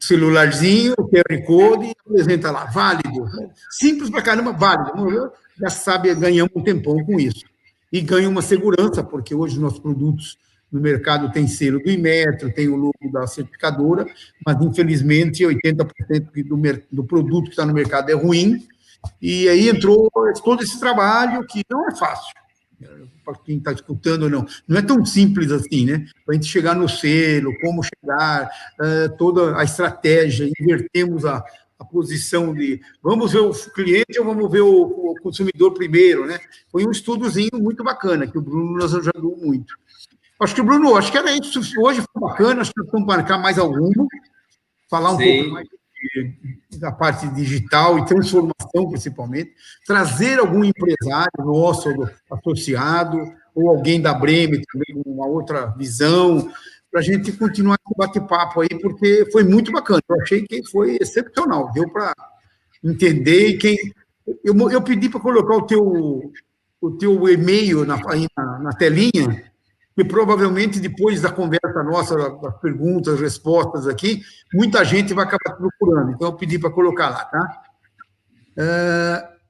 celularzinho, o QR Code, e apresenta lá, válido. Simples pra caramba, válido. Já sabe, ganhamos um tempão com isso. E ganha uma segurança, porque hoje os nossos produtos no mercado têm selo do Inmetro, tem o logo da certificadora, mas, infelizmente, 80% do produto que está no mercado é ruim. E aí entrou todo esse trabalho que não é fácil. Para quem está escutando, não é tão simples assim, né? Para a gente chegar no selo, como chegar, toda a estratégia, invertemos a posição de vamos ver o cliente ou vamos ver o consumidor primeiro, né? Foi um estudozinho muito bacana, que o Bruno nos ajudou muito. Acho que o Bruno, acho que era isso. Hoje foi bacana, acho que vamos marcar mais alguma, falar um pouco mais da parte digital e transformação, principalmente, trazer algum empresário nosso, associado, ou alguém da Breme também, com uma outra visão, para a gente continuar esse bate-papo aí, porque foi muito bacana. Eu achei que foi excepcional, deu para entender. Eu pedi para colocar o teu e-mail na telinha, e provavelmente depois da conversa nossa, das perguntas, respostas aqui, muita gente vai acabar procurando. Então, eu pedi para colocar lá, tá?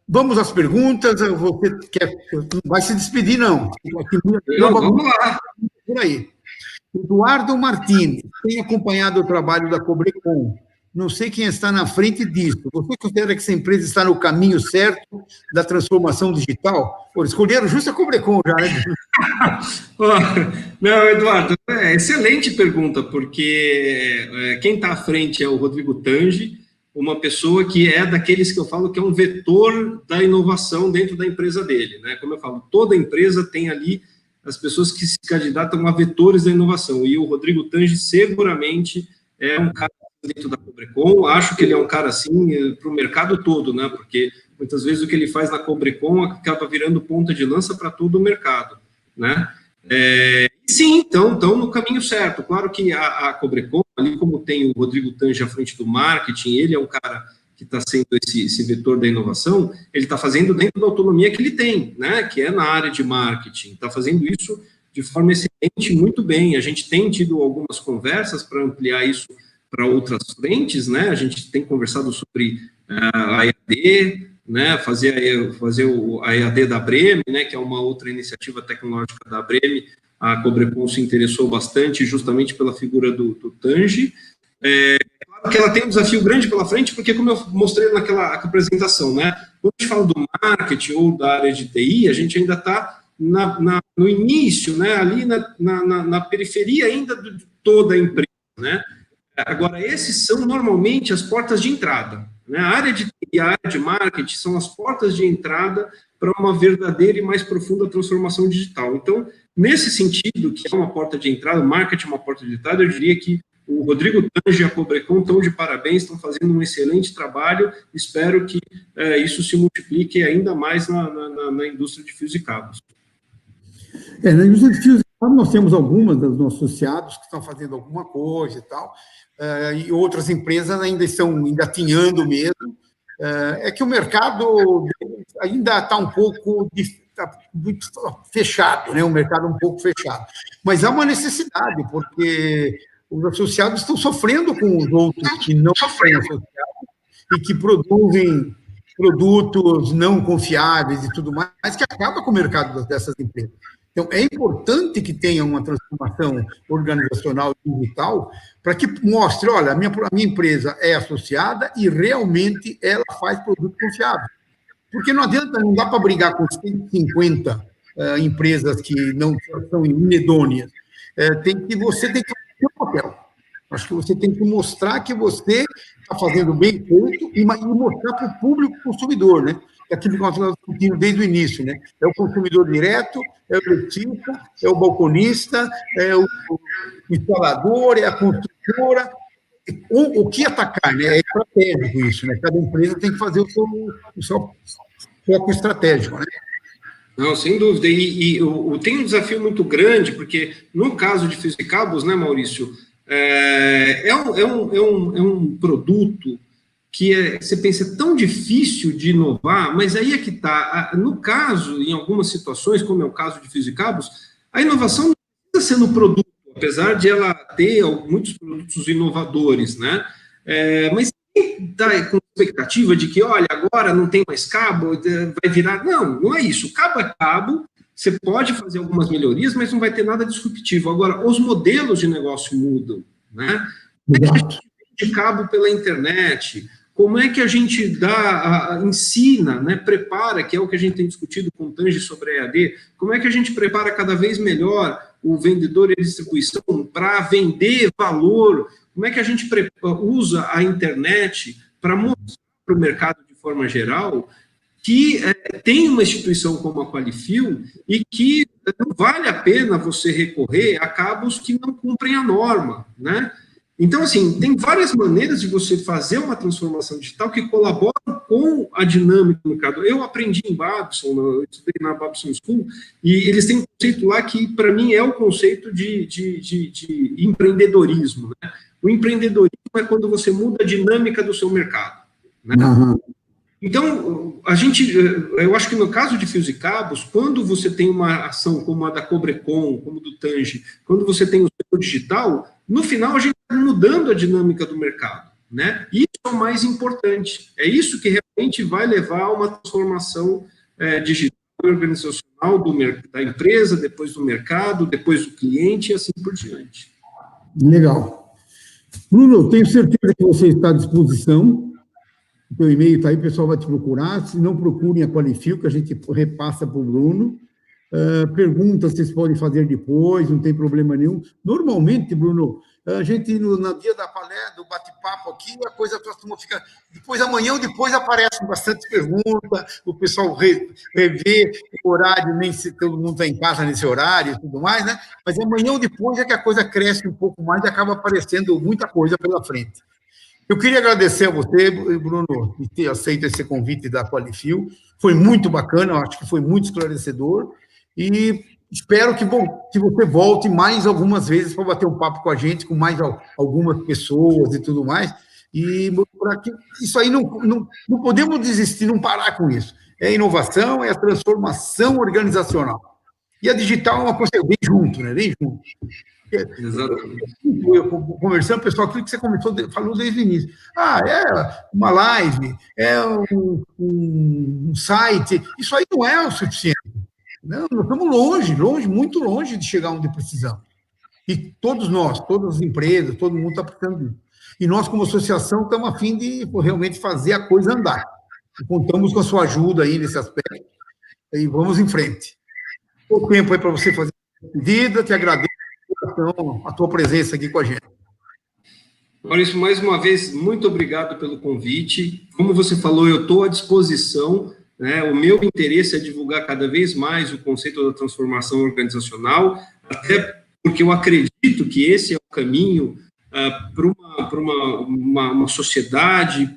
Vamos às perguntas. Você vai se despedir, não? Vamos lá. Por aí. Eduardo Martins, tem acompanhado o trabalho da Cobrecon. Não sei quem está na frente disso. Você considera que essa empresa está no caminho certo da transformação digital? Pô, escolheram justo a Cobrecon já, né? Não, Eduardo, excelente pergunta, porque quem está à frente é o Rodrigo Tange, uma pessoa que é daqueles que eu falo que é um vetor da inovação dentro da empresa dele, né? Como eu falo, toda empresa tem ali as pessoas que se candidatam a vetores da inovação, e o Rodrigo Tange seguramente é um cara dentro da Cobrecon. Acho que ele é um cara assim para o mercado todo, né? Porque muitas vezes o que ele faz na Cobrecon acaba virando ponta de lança para todo o mercado, né? Sim, então estão no caminho certo. Claro que a Cobrecon, ali como tem o Rodrigo Tange à frente do marketing, ele é um cara que está sendo esse vetor da inovação, ele está fazendo dentro da autonomia que ele tem, né? Que é na área de marketing, está fazendo isso de forma excelente, muito bem. A gente tem tido algumas conversas para ampliar isso para outras frentes, né? A gente tem conversado sobre a EAD, né? Fazer a EAD da Breme, né? Que é uma outra iniciativa tecnológica da Breme. A Cobrecon se interessou bastante justamente pela figura do Tange. Claro que ela tem um desafio grande pela frente, porque, como eu mostrei naquela apresentação, né? Quando a gente fala do marketing ou da área de TI, a gente ainda está no início, né? Ali na periferia ainda de toda a empresa, né? Agora, esses são normalmente as portas de entrada, né? A área de TI e a área de marketing são as portas de entrada para uma verdadeira e mais profunda transformação digital. Então, nesse sentido, que é uma porta de entrada, o marketing é uma porta de entrada, eu diria que O Rodrigo Tange e a Cobrecon estão de parabéns, estão fazendo um excelente trabalho, espero que isso se multiplique ainda mais na indústria de fios e cabos. Na indústria de fios e cabos, nós temos algumas dos nossos associados que estão fazendo alguma coisa e tal, e outras empresas ainda estão engatinhando mesmo. É que o mercado ainda está um pouco muito fechado, né? O mercado um pouco fechado. Mas há uma necessidade, porque os associados estão sofrendo com os outros que não são associados e que produzem produtos não confiáveis e tudo mais, que acaba com o mercado dessas empresas. Então, é importante que tenha uma transformação organizacional e digital para que mostre, olha, a minha empresa é associada e realmente ela faz produto confiável. Porque não adianta, não dá para brigar com 150 empresas que não são inedôneas. Você tem que fazer o papel. Acho que você tem que mostrar que você está fazendo bem feito e mostrar para o público consumidor, né? Aquilo que nós estamos discutindo desde o início, né? É o consumidor direto, é o eletricista, é o balconista, é o instalador, é a construtora. O que atacar, né? É estratégico isso, né? Cada empresa tem que fazer o seu foco estratégico, né? Não, sem dúvida. E tem um desafio muito grande, porque no caso de fios e cabos, né, Maurício, é um produto que você pensa, é tão difícil de inovar, mas aí é que está. No caso, em algumas situações, como é o caso de fios e cabos, a inovação não precisa ser no produto, apesar de ela ter muitos produtos inovadores, né? Mas está com expectativa de que, olha, agora não tem mais cabo, vai virar... Não é isso. Cabo é cabo, você pode fazer algumas melhorias, mas não vai ter nada disruptivo. Agora, os modelos de negócio mudam, né? Como é que a gente vende cabo pela internet? Como é que a gente ensina, né, prepara, que é o que a gente tem discutido com o Tange sobre a EAD, como é que a gente prepara cada vez melhor o vendedor e a distribuição para vender valor? Como é que a gente usa a internet para mostrar para o mercado de forma geral que tem uma instituição como a Qualifil e que não vale a pena você recorrer a cabos que não cumprem a norma, né? Então, assim, tem várias maneiras de você fazer uma transformação digital que colaboram com a dinâmica do mercado. Eu aprendi em Babson, eu estudei na Babson School, e eles têm um conceito lá que, para mim, é o conceito de empreendedorismo, né? O empreendedorismo é quando você muda a dinâmica do seu mercado, né? Uhum. Então, eu acho que no caso de fios e cabos, quando você tem uma ação como a da Cobrecon, como do Tange, quando você tem o setor digital, no final a gente está mudando a dinâmica do mercado, né? Isso é o mais importante. É isso que realmente vai levar a uma transformação digital e organizacional da empresa, depois do mercado, depois do cliente e assim por diante. Legal. Bruno, tenho certeza que você está à disposição. O teu e-mail está aí, o pessoal vai te procurar. Se não, procurem a Qualifil, que a gente repassa para o Bruno. Perguntas vocês podem fazer depois, não tem problema nenhum. Normalmente, Bruno, a gente, no dia da palestra, do bate-papo aqui, a coisa próxima fica... Depois, amanhã ou depois, aparecem bastante perguntas, o pessoal revê o horário, nem se todo mundo está em casa nesse horário e tudo mais, né? Mas amanhã ou depois é que a coisa cresce um pouco mais e acaba aparecendo muita coisa pela frente. Eu queria agradecer a você, Bruno, por ter aceito esse convite da Qualifil. Foi muito bacana, eu acho que foi muito esclarecedor. E espero que você volte mais algumas vezes para bater um papo com a gente, com mais algumas pessoas e tudo mais. E isso aí não podemos desistir, não parar com isso. É inovação, é a transformação organizacional. E a digital é uma coisa bem junto, né? Bem junto. Exatamente. Eu conversando, pessoal, aquilo que você falou desde o início. É uma live, é um site. Isso aí não é o suficiente. Não, nós estamos longe, muito longe de chegar onde precisamos. E todos nós, todas as empresas, todo mundo está precisando disso. E nós, como associação, estamos a fim de realmente fazer a coisa andar. E contamos com a sua ajuda aí nesse aspecto. E vamos em frente. O tempo aí para você fazer a vida, te agradeço a tua presença aqui com a gente. Maurício, mais uma vez, muito obrigado pelo convite. Como você falou, eu estou à disposição, né? O meu interesse é divulgar cada vez mais o conceito da transformação organizacional, até porque eu acredito que esse é o caminho para uma sociedade,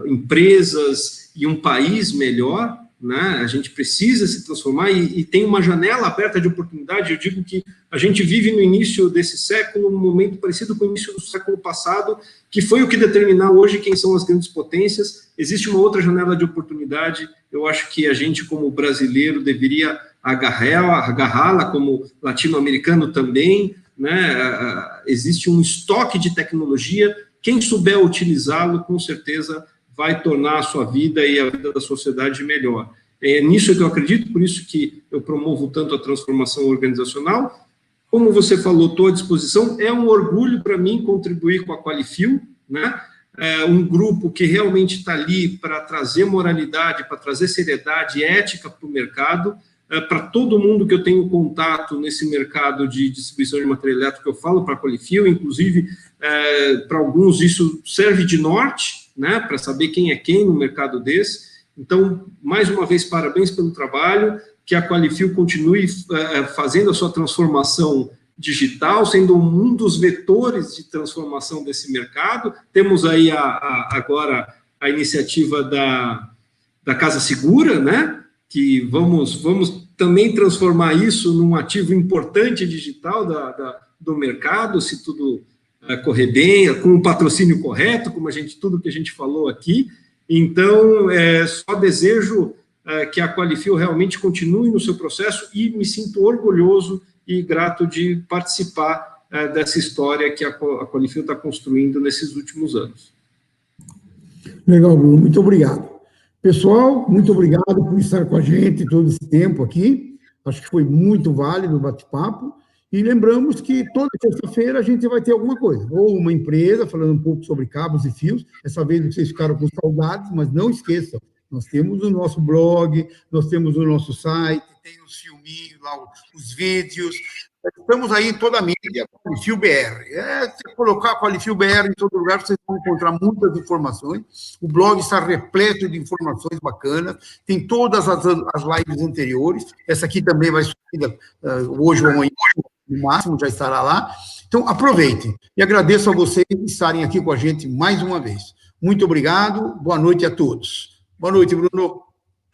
empresas e um país melhor, né? A gente precisa se transformar e tem uma janela aberta de oportunidade. Eu digo que a gente vive no início desse século, um momento parecido com o início do século passado, que foi o que determinar hoje quem são as grandes potências. Existe uma outra janela de oportunidade, eu acho que a gente, como brasileiro, deveria agarrá-la, como latino-americano também, né? Existe um estoque de tecnologia, quem souber utilizá-lo, com certeza vai tornar a sua vida e a vida da sociedade melhor. É nisso que eu acredito, por isso que eu promovo tanto a transformação organizacional. Como você falou, estou à disposição. É um orgulho para mim contribuir com a Qualifil, né? É um grupo que realmente está ali para trazer moralidade, para trazer seriedade e ética para o mercado. Para todo mundo que eu tenho contato nesse mercado de distribuição de material elétrico, eu falo para a Qualifil, inclusive, para alguns isso serve de norte, né, para saber quem é quem no mercado desse. Então, mais uma vez, parabéns pelo trabalho, que a Qualifil continue fazendo a sua transformação digital, sendo um dos vetores de transformação desse mercado. Temos aí agora a iniciativa da Casa Segura, né, que vamos também transformar isso num ativo importante digital do mercado, se tudo correr bem, com o patrocínio correto, tudo que a gente falou aqui. Então, só desejo que a Qualifil realmente continue no seu processo e me sinto orgulhoso e grato de participar dessa história que a Qualifil está construindo nesses últimos anos. Legal, Bruno, muito obrigado. Pessoal, muito obrigado por estar com a gente todo esse tempo aqui. Acho que foi muito válido o bate-papo. E lembramos que toda terça-feira a gente vai ter alguma coisa, ou uma empresa falando um pouco sobre cabos e fios. Essa vez vocês ficaram com saudades, mas não esqueçam, nós temos o nosso blog, nós temos o nosso site, tem os filminhos lá, os vídeos. Estamos aí em toda a mídia, Qualifil BR. Se colocar Qualifil BR em todo lugar, vocês vão encontrar muitas informações. O blog está repleto de informações bacanas, tem todas as lives anteriores. Essa aqui também vai subir hoje ou amanhã, no máximo, já estará lá. Então, aproveitem. E agradeço a vocês estarem aqui com a gente mais uma vez. Muito obrigado, boa noite a todos. Boa noite, Bruno.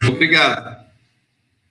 Obrigado.